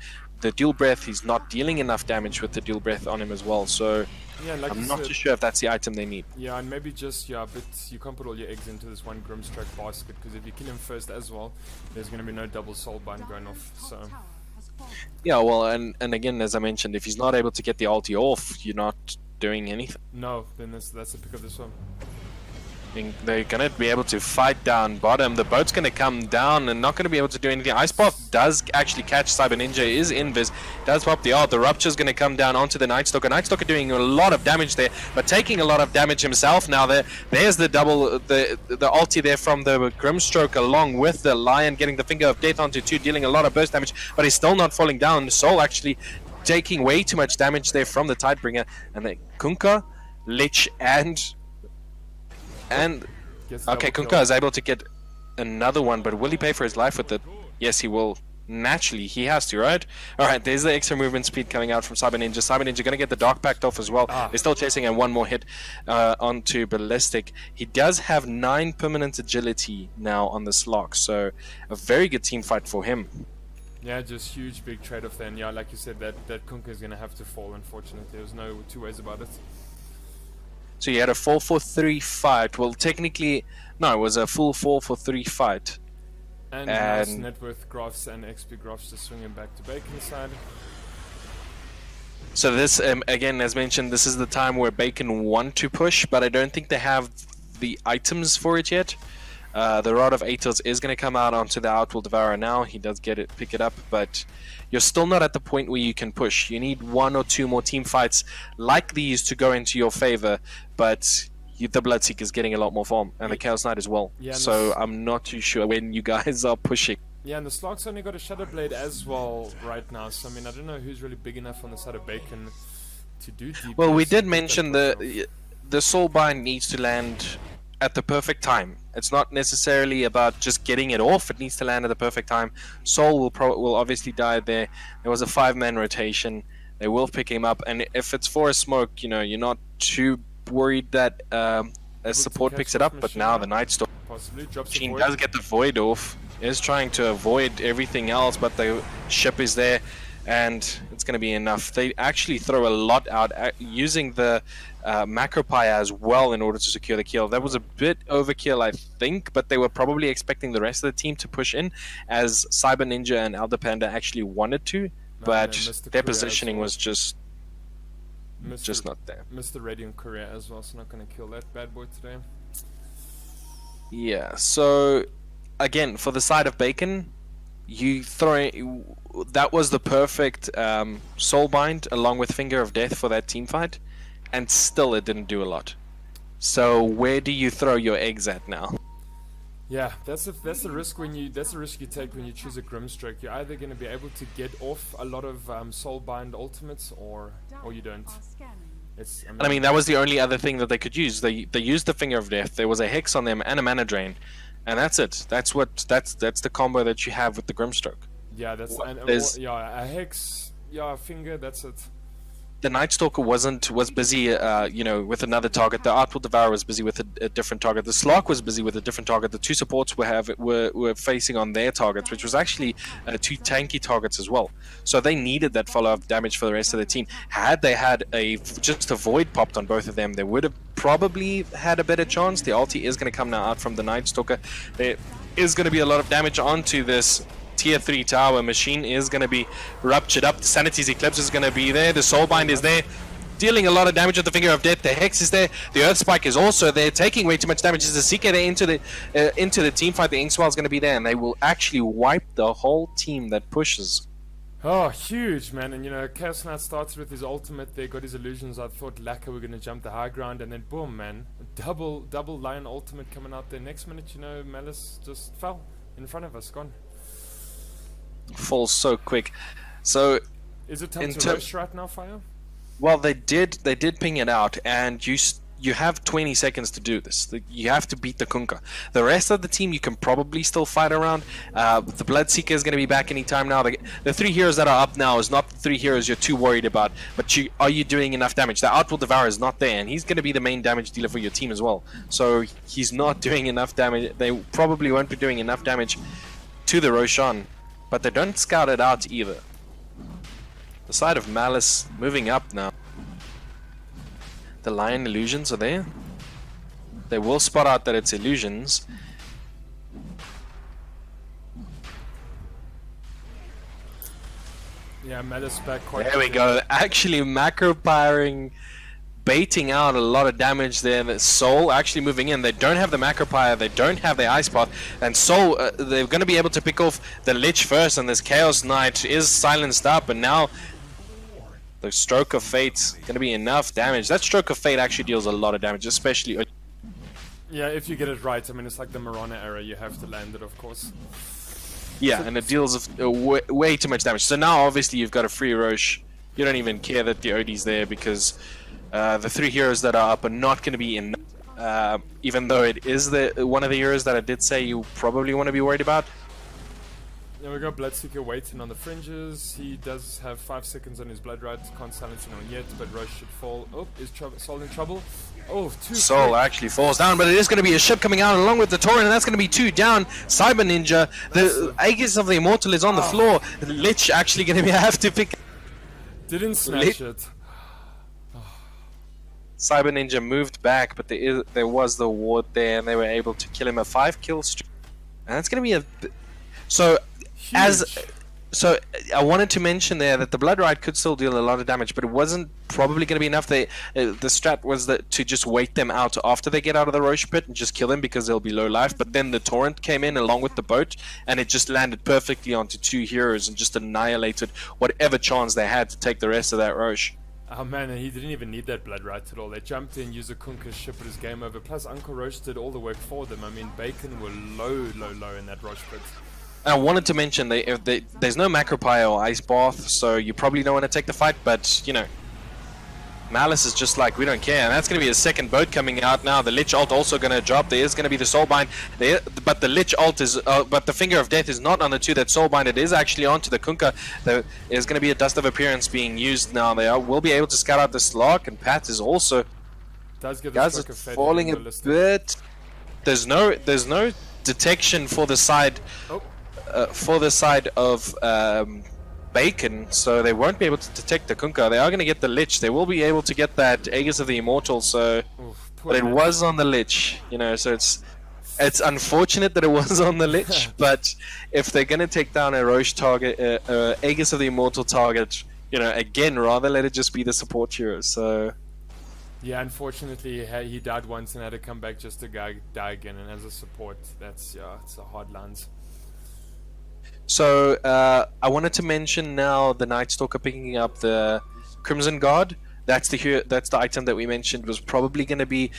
Dual Breath. He's not dealing enough damage with the Dual Breath on him as well, so yeah, like I'm not too sure if that's the item they need. Yeah, and maybe just, but you can't put all your eggs into this one Grimstroke basket, because if you kill him first as well, there's going to be no double Soulbind going off, so... Yeah, well, and again, as I mentioned, if he's not able to get the ulti off, you're not doing anything. No, then that's the pick of this one. They're going to be able to fight down bottom. The boat's going to come down and not going to be able to do anything. Ice Path does actually catch Cyber Ninja, is invis, does pop the ult. The Rupture's going to come down onto the Night Stalker. Night Stalker doing a lot of damage there, but taking a lot of damage himself now. There's the double, the ulti there from the Grimstroke, along with the Lion getting the Finger of Death onto 2, dealing a lot of burst damage, but he's still not falling down. Soul actually taking way too much damage there from the Tidebringer. And then Kunkka, Lich, and okay, Kunkka is able to get another one, but will he pay for his life with it? Yes, he will. Naturally, he has to, right? Alright, there's the extra movement speed coming out from Cyber Ninja. Cyber Ninja going to get the Dark Pact off as well. They're still chasing, and one more hit onto Ballistic. He does have 9 permanent agility now on this lock, so a very good team fight for him. Yeah, just huge big trade-off then. Yeah, like you said, that Kunkka is going to have to fall, unfortunately. There's no 2 ways about it. So you had a 4-4-3 fight. Well, technically, no, it was a full 4-4-3 fight. And nice net worth graphs and XP graphs just swinging back to Bacon side. So this, again, as mentioned, this is the time where Bacon want to push, but I don't think they have the items for it yet. The Rod of Atos is going to come out onto the Outworld Devourer now. He does pick it up, but you're still not at the point where you can push. You need 1 or 2 more team fights like these to go into your favor, but the Bloodseeker is getting a lot more form, and the Chaos Knight as well. Yeah, so I'm not too sure when you guys are pushing. Yeah, and the Slark's only got a Shadow Blade as well right now, so I mean, I don't know who's really big enough on the side of Bacon to do DPS. Well, we did mention the Soulbind needs to land at the perfect time. It's not necessarily about just getting it off. It needs to land at the perfect time. Soul will obviously die there. There was a 5-man rotation. They will pick him up, and if it's for a smoke, you know, you're not too worried that a support picks it up. But now the Nightstalker Possibly drops the machine void. does get the void off. Is trying to avoid everything else, but the ship is there, and it's going to be enough. They actually throw a lot out using the Macropire as well in order to secure the kill. That was a bit overkill, I think, but they were probably expecting the rest of the team to push in, as Cyber Ninja and Elder Panda actually wanted to, but their positioning was just not there. Mr. Radiant Courier as well, so not going to kill that bad boy today. Yeah, so again, for the side of Bacon, you throw that was the perfect soulbind along with Finger of Death for that team fight, and still it didn't do a lot. So where do you throw your eggs at now? Yeah, that's the risk you take when you choose a Grimstroke. You're either going to be able to get off a lot of soulbind ultimates, or you don't. I mean, that was the only other thing that they could use. They used the Finger of Death. There was a Hex on them and a Mana Drain. And that's it. That's the combo that you have with the Grimstroke. Yeah, that's yeah, a Hex, yeah, a Finger. That's it. The Nightstalker was busy, you know, with another target. The Outward Devourer was busy with a different target. The Slark was busy with a different target. The two supports were facing on their targets, which was actually two tanky targets as well. So they needed that follow-up damage for the rest of the team. Had they had just a void popped on both of them, they would have probably had a better chance. The ulti is going to come now out from the Nightstalker. There is going to be a lot of damage onto this Tier 3 tower. Machine is going to be ruptured up. The Sanity's Eclipse is going to be there. The Soulbind is there, dealing a lot of damage with the Finger of Death. The Hex is there. The Earth Spike is also there, taking way too much damage. As the Seeker there into the team fight, the Inkswell is going to be there, and they will actually wipe the whole team that pushes. Oh, huge, man. And you know, Chaos Knight started with his ultimate there, got his illusions. I thought Lacquer were going to jump the high ground, and then boom, man. Double Lion ultimate coming out there. Next minute, you know, MalicE just fell in front of us, gone. Falls so quick. So is it time to rush right now, Fire? Well, they did ping it out, and you have 20 seconds to do this. You have to beat the Kunkka. The rest of the team you can probably still fight around. The Bloodseeker is going to be back anytime now. The 3 heroes that are up now is not the 3 heroes you're too worried about, but are you doing enough damage? The Outward Devourer is not there, and he's going to be the main damage dealer for your team as well. So he's not doing enough damage. They probably won't be doing enough damage to the Roshan. But they don't scout it out either. The side of MalicE moving up now. The Lion illusions are there. They will spot out that it's illusions. Yeah, MalicE back quite. There we go. Actually macro-piring, baiting out a lot of damage there. The Soul actually moving in. They don't have the Macropire, they don't have the Ice Path, and Soul, they're going to be able to pick off the Lich first, and this Chaos Knight is silenced up, and now the Stroke of Fate's going to be enough damage. That Stroke of Fate actually deals a lot of damage, especially... Yeah, if you get it right. I mean, it's like the Marana era, you have to land it, of course. Yeah, and it deals way too much damage. So now, obviously, you've got a free Roche. You don't even care that the OD's there, because the 3 heroes that are up are not going to be enough. Even though it is one of the heroes that I did say you probably want to be worried about. There we go, Bloodseeker waiting on the fringes. He does have 5 seconds on his Blood Right. Can't silence anyone yet, but Roche should fall. Oh, is Soul in trouble? Oh, 2. Soul actually falls down, but it is going to be a ship coming out along with the Tauren, and that's going to be 2 down. Cyber Ninja, the Aegis of the Immortal is on the floor. Lich actually going to have to pick... Didn't snatch it. Cyber Ninja moved back, but there was the ward there, and they were able to kill him. A 5-kill streak, and that's going to be a... So, So I wanted to mention there that the Blood Rite could still deal a lot of damage, but it wasn't probably going to be enough. The strat was to just wait them out after they get out of the Roche pit and just kill them because they'll be low life. But then the Torrent came in along with the boat, and it just landed perfectly onto 2 heroes and just annihilated whatever chance they had to take the rest of that Roche. Oh man, and he didn't even need that Blood Rite at all. They jumped in, used a Kunkka's ship, it was game over. Plus Uncle Roche did all the work for them. I mean, Bacon were low in that Roche pit. I wanted to mention there's no Macropire or Ice Bath, so you probably don't want to take the fight, but you know, MalicE is just like, we don't care, and that's going to be a second boat coming out now. The Lich ult also going to drop. There is going to be the Soulbind there, but the Lich ult is, but the Finger of Death is not on the 2 that Soulbind. It is actually onto the Kunkka. There is going to be a Dust of Appearance being used now. They will be able to scout out this lock, and Pat is also Does get guys the are falling a bit. There's no detection for the side of Bacon, so they won't be able to detect the Kunkka. They are going to get the Lich. They will be able to get that Aegis of the Immortal, so but it was on the Lich, you know, so it's unfortunate that it was on the Lich, but if they're going to take down a Roche target, Aegis of the Immortal target, you know, again, rather let it just be the support hero. So yeah, unfortunately he died once and had to come back just to die again, and as a support, that's it's a hard lines. So I wanted to mention now the Night Stalker picking up the Crimson Guard. That's the item that we mentioned was probably going to be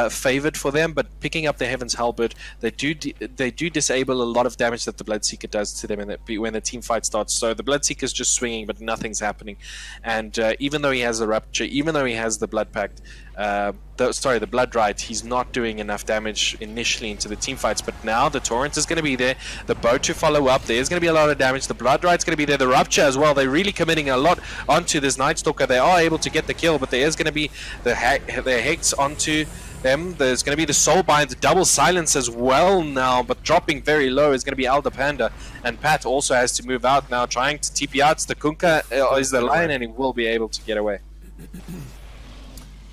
favored for them, but picking up the Heaven's Halberd, they do disable a lot of damage that the Bloodseeker does to them when the team fight starts. So the Bloodseeker's just swinging, but nothing's happening. And even though he has a Rupture, even though he has the Blood Pact, the Blood Rite, he's not doing enough damage initially into the team fights. But now the Torrent is going to be there, the boat to follow up, there's going to be a lot of damage, the Blood Rite's going to be there, the Rupture as well. They're really committing a lot onto this Night Stalker. They are able to get the kill, but there is going to be the Hex onto them. There's going to be the Soulbind, the double silence as well now, but dropping very low is going to be Alda Panda, and Pat also has to move out now, trying to TP out. The Kunkka is the line, and he will be able to get away.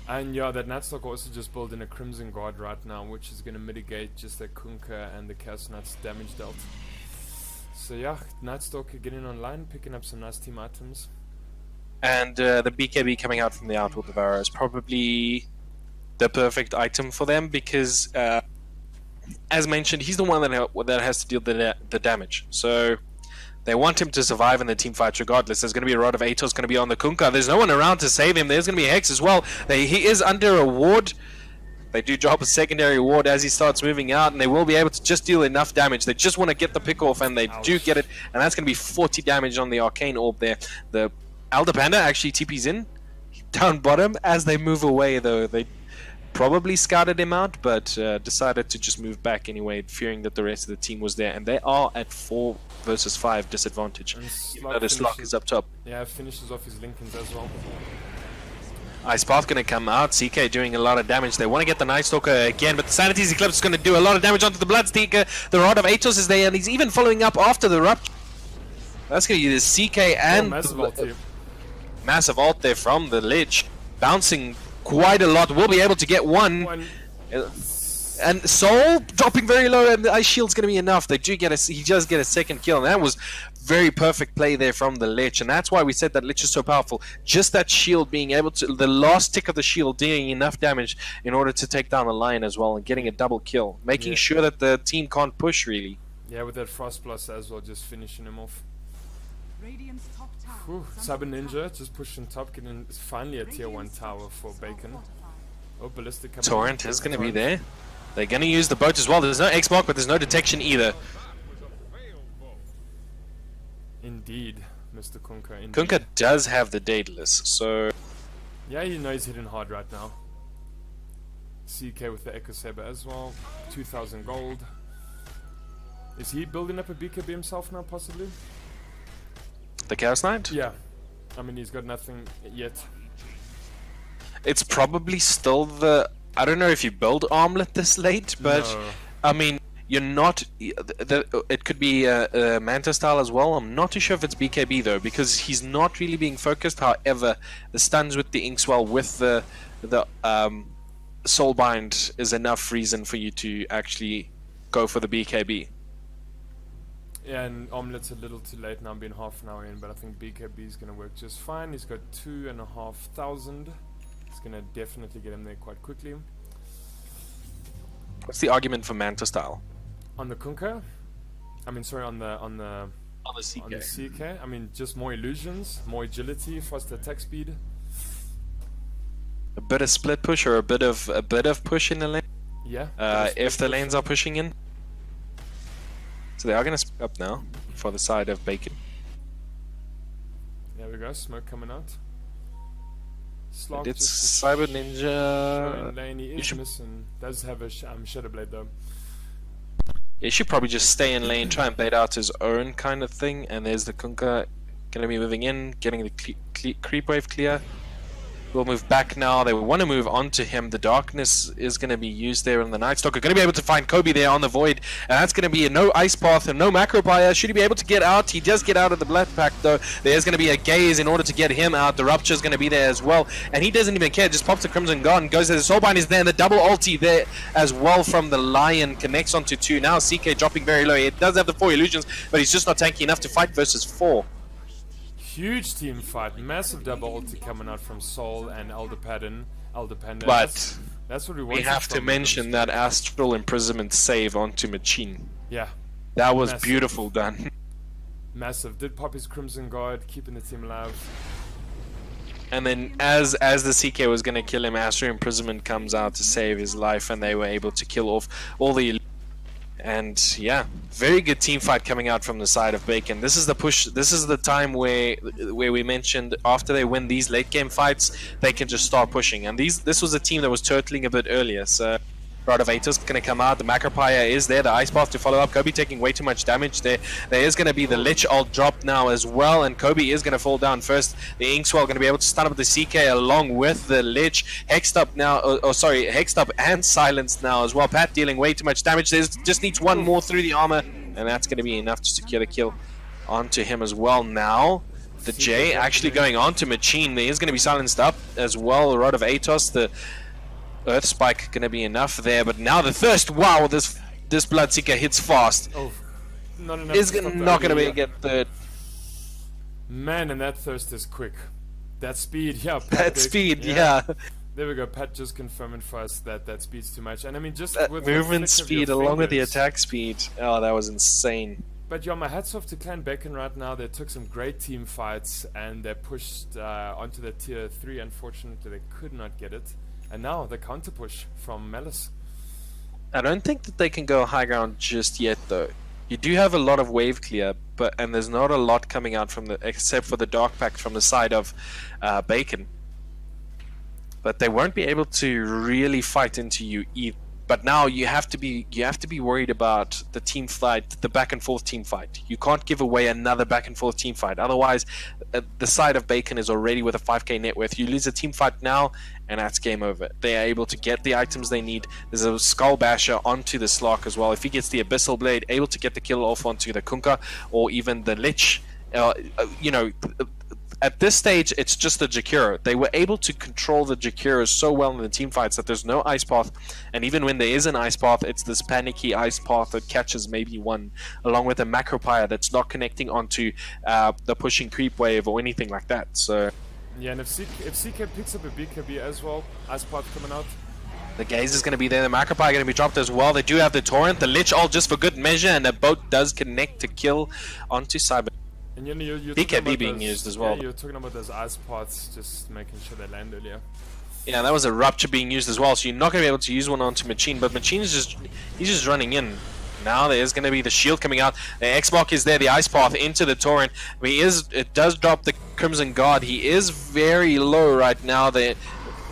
And yeah, that Natstalker also just built in a Crimson Guard right now, which is going to mitigate just the Kunkka and the Chaos Nuts damage dealt. So yeah, Natstalker getting online, picking up some nice team items. And the BKB coming out from the Outward Devourer is probably the perfect item for them, because as mentioned, he's the one that has to deal the damage. So they want him to survive in the team fights regardless. There's going to be a Rod of Atos going to be on the Kunkka. There's no one around to save him. There's going to be a Hex as well. He is under a ward. They do drop a secondary ward as he starts moving out, and they will be able to just deal enough damage. They just want to get the pick off, and they do get it. And that's going to be 40 damage on the Arcane Orb there. The Alda Panda actually TPs in down bottom. As they move away, though, they probably scouted him out, but decided to just move back anyway, fearing that the rest of the team was there. And they are at 4 versus 5 disadvantage. This lock is up top. Yeah, finishes off his Lincolns as well. Ice Path going to come out. CK doing a lot of damage. They want to get the Night Stalker again, but the Sanity's Eclipse is going to do a lot of damage onto the Bloodseeker. The Rod of Atos is there, and he's even following up after the Rupture. That's going to be the CK and massive ult there from the Lich, bouncing quite a lot. We'll be able to get one. And Soul dropping very low, and the Ice Shield's going to be enough. He does get a second kill, and that was very perfect play there from the Lich, and that's why we said that Lich is so powerful. Just that shield being able to, the last tick of the shield doing enough damage in order to take down the Lion as well, and getting a double kill, making sure that the team can't push really. Yeah, with that Frost Plus as well, just finishing him off. Cyber Ninja just pushing top, getting finally a tier 1 tower for Bacon. Oh, Ballistic coming. Torrent is going to be there. They're going to use the boat as well. There's no X-Mark, but there's no detection either. Indeed, Mr. Kunkka. Indeed. Kunkka does have the Daedalus, so yeah, you know he's hitting hard right now. CK with the Echo Saber as well. 2,000 gold. Is he building up a BKB himself now, possibly? The Chaos Knight? Yeah. I mean, he's got nothing yet. It's probably still the... I don't know if you build Armlet this late, but no. I mean, you're not... It could be a Manta style as well. I'm not too sure if it's BKB though, because he's not really being focused. However, the stuns with the Inkswell with the Soulbind is enough reason for you to actually go for the BKB. Yeah, and Omelet's a little too late now, being half an hour in, but I think BKB is going to work just fine. He's got 2,500. It's going to definitely get him there quite quickly. What's the argument for Manta style? On the Kunkka? I mean, sorry, on the CK. On the CK. I mean, just more illusions, more agility, faster attack speed. A bit of split push or a bit of push in the lane. Yeah. If the lanes are pushing in. So they are going to split up now for the side of Bacon. There we go, smoke coming out. Slark It's just Cyber showing Ninja. lane. He is missing. Does have a Shadow Blade though. He should probably just stay in lane, try and bait out his own kind of thing. And there's the Kunkka going to be moving in, getting the creep wave clear. We'll move back now. They want to move on to him. The darkness is going to be used there on the Night Stalker. Going to be able to find Kobe there on the Void. And that's going to be a no Ice Path and no Macro Pyre. Should he be able to get out? He does get out of the Blood Pack though. There's going to be a Gaze in order to get him out. The Rupture is going to be there as well. And he doesn't even care. Just pops the Crimson Guard and goes there. The Soulbind is there. And the double ulti there as well from the Lion connects onto 2. Now CK dropping very low. It does have the 4 illusions, but he's just not tanky enough to fight versus 4. Huge team fight, massive double ulti coming out from Soul and Elderpanda. But that's what we want. We have to mention that Astral Imprisonment save onto Machine. Yeah. That was Massive. beautiful done. Massive. Did pop his Crimson Guard, keeping the team alive. And then as the CK was going to kill him, Astral Imprisonment comes out to save his life, and they were able to kill off all the... And yeah, very good team fight coming out from the side of Bacon. This is the push. This is the time where we mentioned after they win these late game fights, they can just start pushing. And this was a team that was turtling a bit earlier. So Rod of Atos going to come out. The Macro Pyre is there. The Ice Path to follow up. Kobe taking way too much damage there. There is going to be the Lich ult drop now as well, and Kobe is going to fall down first. The Inkswell going to be able to stun up the CK along with the Lich. Hexed up now. Hexed up and silenced now as well. Pat dealing way too much damage. There's just needs one more through the armor, and that's going to be enough to secure the kill onto him as well. Now the J actually going on to Machine. There is going to be silenced up as well. Rod of Atos. The Earth Spike gonna be enough there, but now the Thirst. Wow, this Bloodseeker hits fast. Oh, not enough. Is not gonna be get third. Man, and that Thirst is quick. That speed, yeah. Pat, That speed, yeah. There we go. Pat just confirming for us that speed's too much, and I mean just That with movement the flick of your speed along with the fingers. attack speed. Oh, that was insane. But yeah, my hats off to Clan Bacon right now. They took some great team fights and they pushed onto the tier 3. Unfortunately, they could not get it. And now the counter push from MalicE. I don't think that they can go high ground just yet, though. You do have a lot of wave clear, and there's not a lot coming out from except for the Dark Pact from the side of Bacon. But they won't be able to really fight into you either. But now you have to be worried about the team fight, the back and forth team fight. You can't give away another back and forth team fight. Otherwise, the side of Bacon is already with a 5k net worth. You lose a team fight now, and that's game over. They are able to get the items they need. There's a Skull Basher onto the Slark as well. If he gets the Abyssal Blade, able to get the kill off onto the Kunkka or even the Lich, you know. At this stage, it's just the Jakiro. They were able to control the Jakiro so well in the team fights that there's no Ice Path, and even when there is an Ice Path, it's this panicky Ice Path that catches maybe one, along with a Macro Pyre that's not connecting onto the pushing creep wave or anything like that. So Yeah, and if CK picks up a BKB as well, Ice Path coming out. the Gaze is going to be there, the Macro Pyre going to be dropped as well. They do have the Torrent, the Lich all just for good measure, and the boat does connect to kill onto Cyber. And you're BKB being used as well. Yeah, you're talking about those Ice Paths, just making sure they land earlier. Yeah, that was a Rupture being used as well, so you're not going to be able to use one onto Machine, but Machine is just running in. Now there's going to be the shield coming out. The X-Mark is there, the Ice Path into the Torrent. I mean, it does drop the Crimson Guard. He is very low right now. The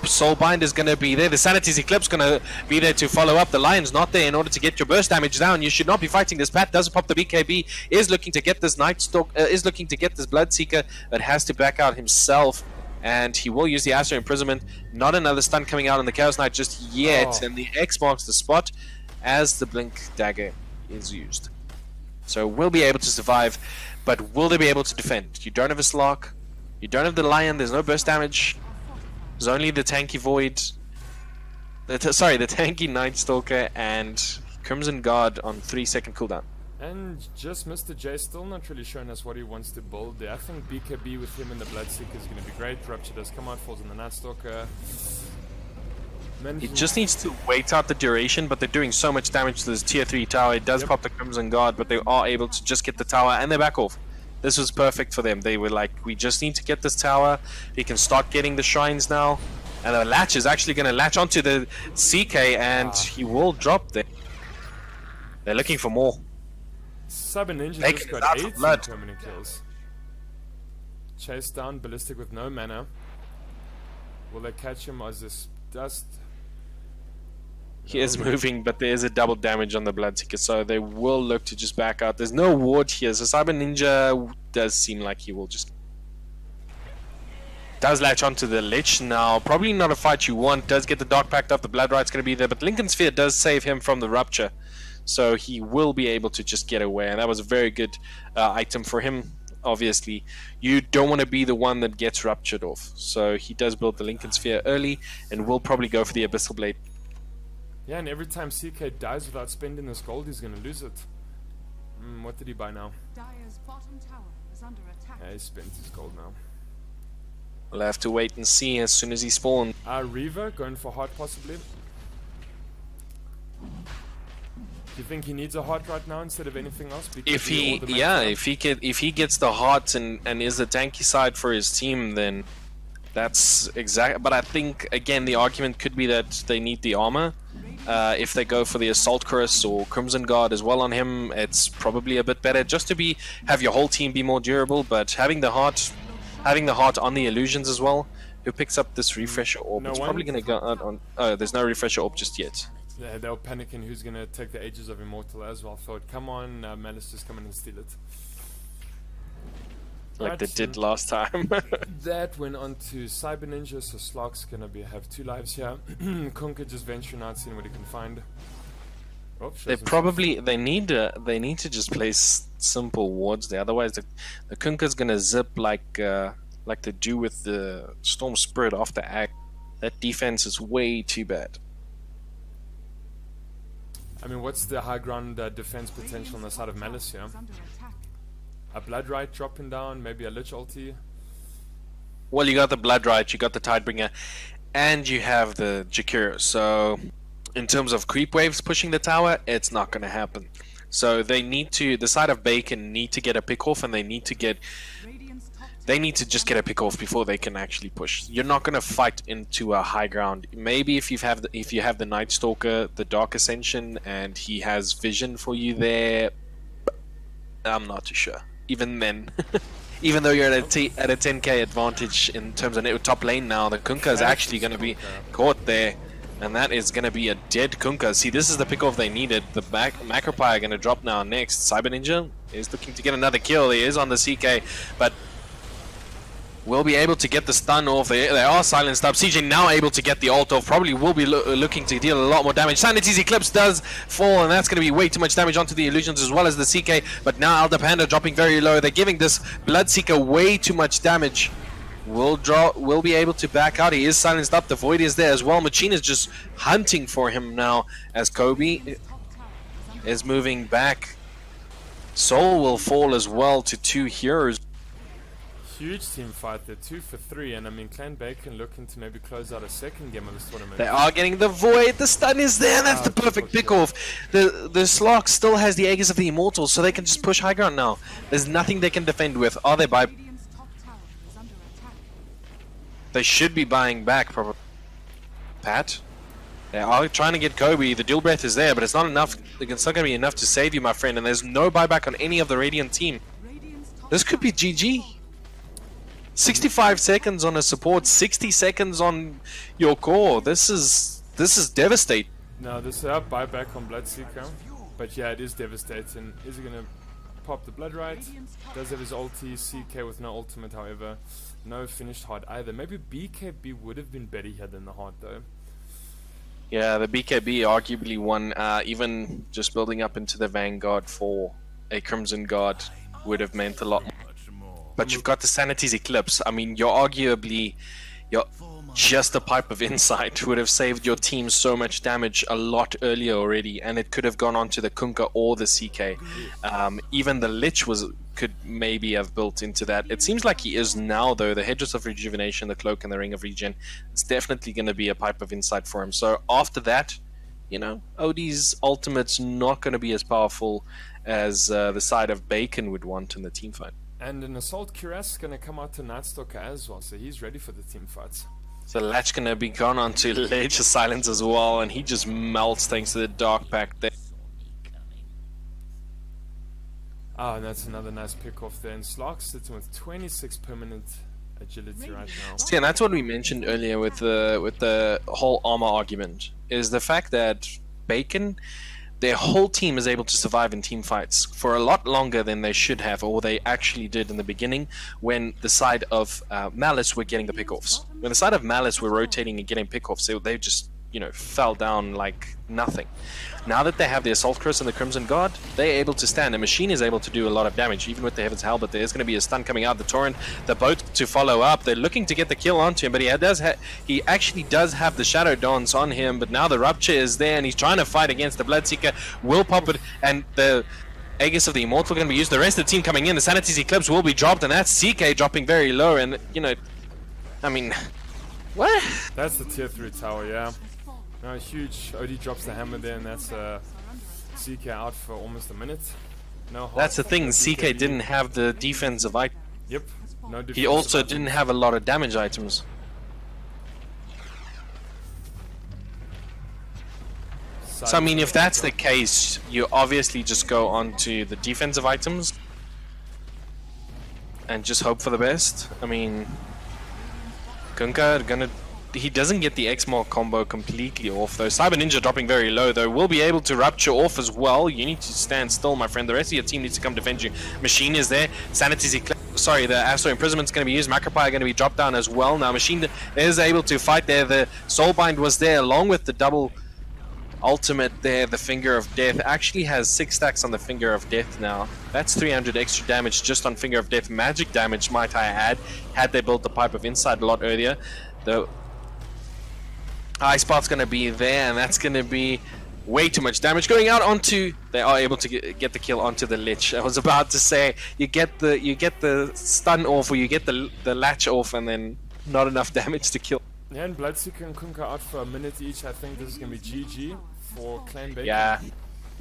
Soulbind is going to be there. The Sanity's Eclipse going to be there to follow up. The Lion's not there in order to get your burst damage down. You should not be fighting this. Pat doesn't pop the BKB. Is looking to get this Night Stalk. Is looking to get this Bloodseeker, but has to back out himself. And he will use the Astral Imprisonment. Not another stun coming out on the Chaos Knight just yet. Oh. And the X marks the spot as the Blink Dagger is used. So we'll be able to survive, but will they be able to defend? You don't have a Slark. You don't have the Lion. There's no burst damage. There's only the tanky Void. The tanky Night Stalker and Crimson Guard on 3-second cooldown. And just Mr. J still not really showing us what he wants to build there. I think BKB with him and the Bloodseeker is going to be great. Rupture does come out, falls on the Night Stalker. It just needs to wait out the duration, but they're doing so much damage to this tier 3 tower. It does pop the Crimson Guard, but they are able to just get the tower and they're back off. This was perfect for them. They were like, we just need to get this tower. We can start getting the shrines now. And the latch is actually going to latch onto the CK, and he will drop there. They're looking for more. Cyber Ninja Bacon just is got out for 8 blood. permanent kills. Chased down, Ballistic with no mana. Will they catch him as this dust? He is moving, but there is a double damage on the Bloodseeker, so they will look to just back out. There's no ward here, so Cyber Ninja does seem like he will just... Does latch onto the Lich now. Probably not a fight you want. Does get the Dark Pact up. The Blood Right's going to be there, but Lincoln Sphere does save him from the Rupture. So he will be able to just get away, and that was a very good item for him. Obviously, you don't want to be the one that gets ruptured off. So he does build the Lincoln Sphere early, and will probably go for the Abyssal Blade. Yeah, and every time CK dies without spending his gold, he's going to lose it. What did he buy now? Dire's bottom tower is under attack. Yeah, he spent his gold now. We'll have to wait and see as soon as he spawns. Reaver going for heart possibly. Do you think he needs a heart right now instead of anything else? If he gets the heart and is the tanky side for his team, then that's exact. But I think again the argument could be that they need the armor. If they go for the Assault Chorus or Crimson Guard as well on him, it's probably a bit better just to have your whole team be more durable. But having the heart on the illusions as well, who picks up this refresher orb, it's probably going to go out on... Oh, there's no refresher orb just yet. Yeah, they were panicking who's going to take the Ages of Immortal as well. Thought, come on, MalicE, just come in and steal it. Like they did last time. That went on to Cyber Ninja, so Slark's going to have 2 lives here. Kunkka just venturing out, seeing what he can find. Oh, they need to just place simple wards there. Otherwise, the Kunkka's going to zip like they do with the Storm Spirit after Act. That defense is way too bad. I mean, what's the high ground defense potential on the side of MalicE here? A Blood Right dropping down, maybe a Lich ulti. Well, you got the Blood Right, you got the Tidebringer, and you have the Jakiro. So, in terms of creep waves pushing the tower, it's not going to happen. So they need to, the side of Bacon need to get a pick off, and they need to just get a pick off before they can actually push. You're not going to fight into a high ground. Maybe if you have the Night Stalker, the Dark Ascension, and he has vision for you there, I'm not too sure. Even then, even though you're at a 10k advantage in terms of top lane now, the Kunkka is actually going to be caught there, and that is going to be a dead Kunkka. See, this is the pick off they needed. The Macropie are going to drop now next. Cyber Ninja is looking to get another kill. He is on the CK, but will be able to get the stun off. They are silenced up. CJ now able to get the ult off. Probably will be looking to deal a lot more damage. Sanity's Eclipse does fall, and that's going to be way too much damage onto the illusions as well as the CK. But now Alda Panda dropping very low. They're giving this Bloodseeker way too much damage. Will be able to back out. He is silenced up. The Void is there as well. Machine is just hunting for him now as Kobe is moving back. Soul will fall as well to 2 heroes. Huge team fight there, 2 for 3, and I mean Clan Bacon looking to maybe close out a second game of this tournament. They are getting the Void, the stun is there, that's the perfect pick off. The Slark still has the Aegis of the Immortals, so they can just push high ground now. There's nothing they can defend with. Are they by... They should be buying back, probably. Pat? They are trying to get Kobe, the dual breath is there, but it's not enough. It's not going to be enough to save you, my friend, and there's no buyback on any of the Radiant team. This could be GG. 65 seconds on a support, 60 seconds on your core. This is devastating. No, this is a buyback on Bloodseeker, but yeah, it is devastating. Is he gonna pop the Blood Right? Does have his ulti, CK with no ultimate, however. No finished heart either. Maybe BKB would have been better here than the heart though. Yeah, the BKB arguably won. Even just building up into the Vanguard for a Crimson Guard would have meant a lot more. But you've got the Sanity's Eclipse. I mean, just a Pipe of Insight would have saved your team so much damage a lot earlier already, and it could have gone on to the Kunkka or the CK. Even the Lich could maybe have built into that. It seems like he is now, though. The Hedges of Rejuvenation, the Cloak, and the Ring of Regen, it's definitely going to be a Pipe of Insight for him. So after that, you know, OD's ultimate's not going to be as powerful as the side of Bacon would want in the team fight. And an Assault Cuirass is going to come out to Nightstalker as well, so he's ready for the team fights. So Latch going to be gone on to Ledge of Silence as well, and he just melts thanks to the Dark Pact there. Ah, and that's another nice pick off there. And Slark sitting with 26 permanent agility right now. See, and that's what we mentioned earlier with the whole armor argument, is the fact that Bacon, their whole team is able to survive in team fights for a lot longer than they should have, or they actually did in the beginning, when the side of MalicE were getting the pickoffs. When the side of MalicE were rotating and getting pickoffs, they just, you know, fell down like nothing. Now that they have the Assault Chris and the Crimson Guard, they're able to stand. The Machine is able to do a lot of damage, even with the Heaven's Hell, but there's going to be a stun coming out. The Torrent, the boat to follow up. They're looking to get the kill onto him, but he actually does have the Shadow Dance on him, but now the Rupture is there, and he's trying to fight against the Bloodseeker. Will pop it, and the Aegis of the Immortal going to be used. The rest of the team coming in. The Sanity's Eclipse will be dropped, and that's CK dropping very low, and, you know, I mean, what? That's the tier 3 tower, yeah. No, huge. OD drops the hammer there, and that's CK out for almost a minute. No. That's the thing. CK didn't have the defensive item. Yep. No defensive He also items. didn't have a lot of damage items. So I mean, if that's the case, you obviously just go on to the defensive items and just hope for the best. I mean, Kunkka he doesn't get the X-Mark combo completely off though. Cyber Ninja dropping very low though. Will be able to Rupture off as well. You need to stand still, my friend. The rest of your team needs to come defend you. Machine is there. Sanity's Eclipse. Sorry, the Astro Imprisonment's going to be used. Macropie going to be dropped down as well. Now Machine is able to fight there. The Soulbind was there along with the double ultimate there. The Finger of Death actually has 6 stacks on the Finger of Death now. That's 300 extra damage just on Finger of Death. Magic damage, might I add, had they built the Pipe of Insight a lot earlier. The Ice Path's going to be there, and that's going to be way too much damage going out onto. They are able to get the kill onto the Lich. I was about to say you get the stun off, or you get the latch off, and then not enough damage to kill. Yeah, and Bloodseeker and Kunkka out for a minute each. I think this is going to be GG for Clan Bacon. Yeah,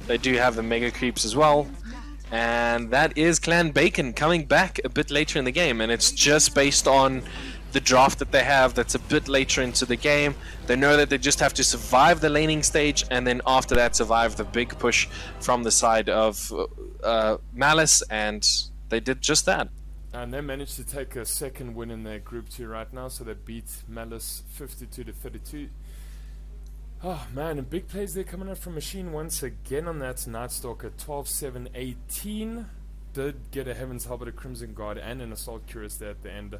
they do have the Mega Creeps as well. And that is Clan Bacon coming back a bit later in the game, and it's just based on the draft that they have that's a bit later into the game. They know that they just have to survive the laning stage, and then after that survive the big push from the side of MalicE, and they did just that. And they managed to take a second win in their Group 2 right now, so they beat MalicE 52-32. Oh man, and big plays there coming out from Machine once again on that Nightstalker. 12-7-18. Did get a Heaven's Hell, a Crimson Guard, and an Assault Curious there at the end.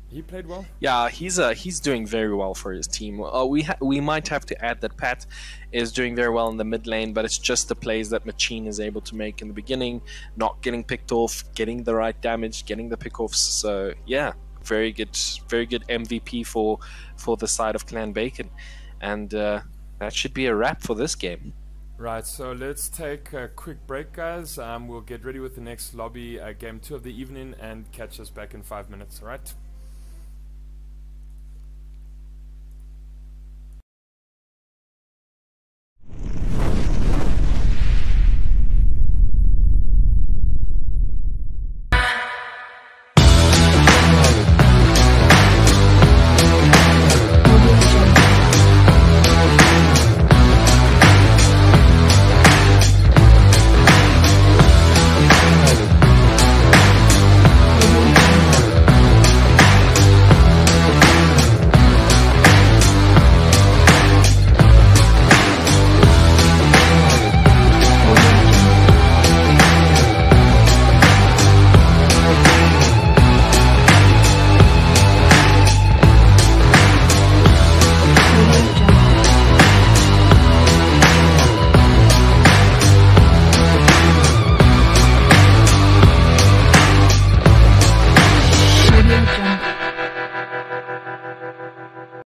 He played well. Yeah, he's doing very well for his team. We might have to add that Pat is doing very well in the mid lane, but it's just the plays that Machine is able to make in the beginning, not getting picked off, getting the right damage, getting the pickoffs. So yeah, very good MVP for the side of Clan Bacon, and that should be a wrap for this game. Right, so let's take a quick break, guys. We'll get ready with the next lobby, game 2 of the evening, and catch us back in 5 minutes, alright?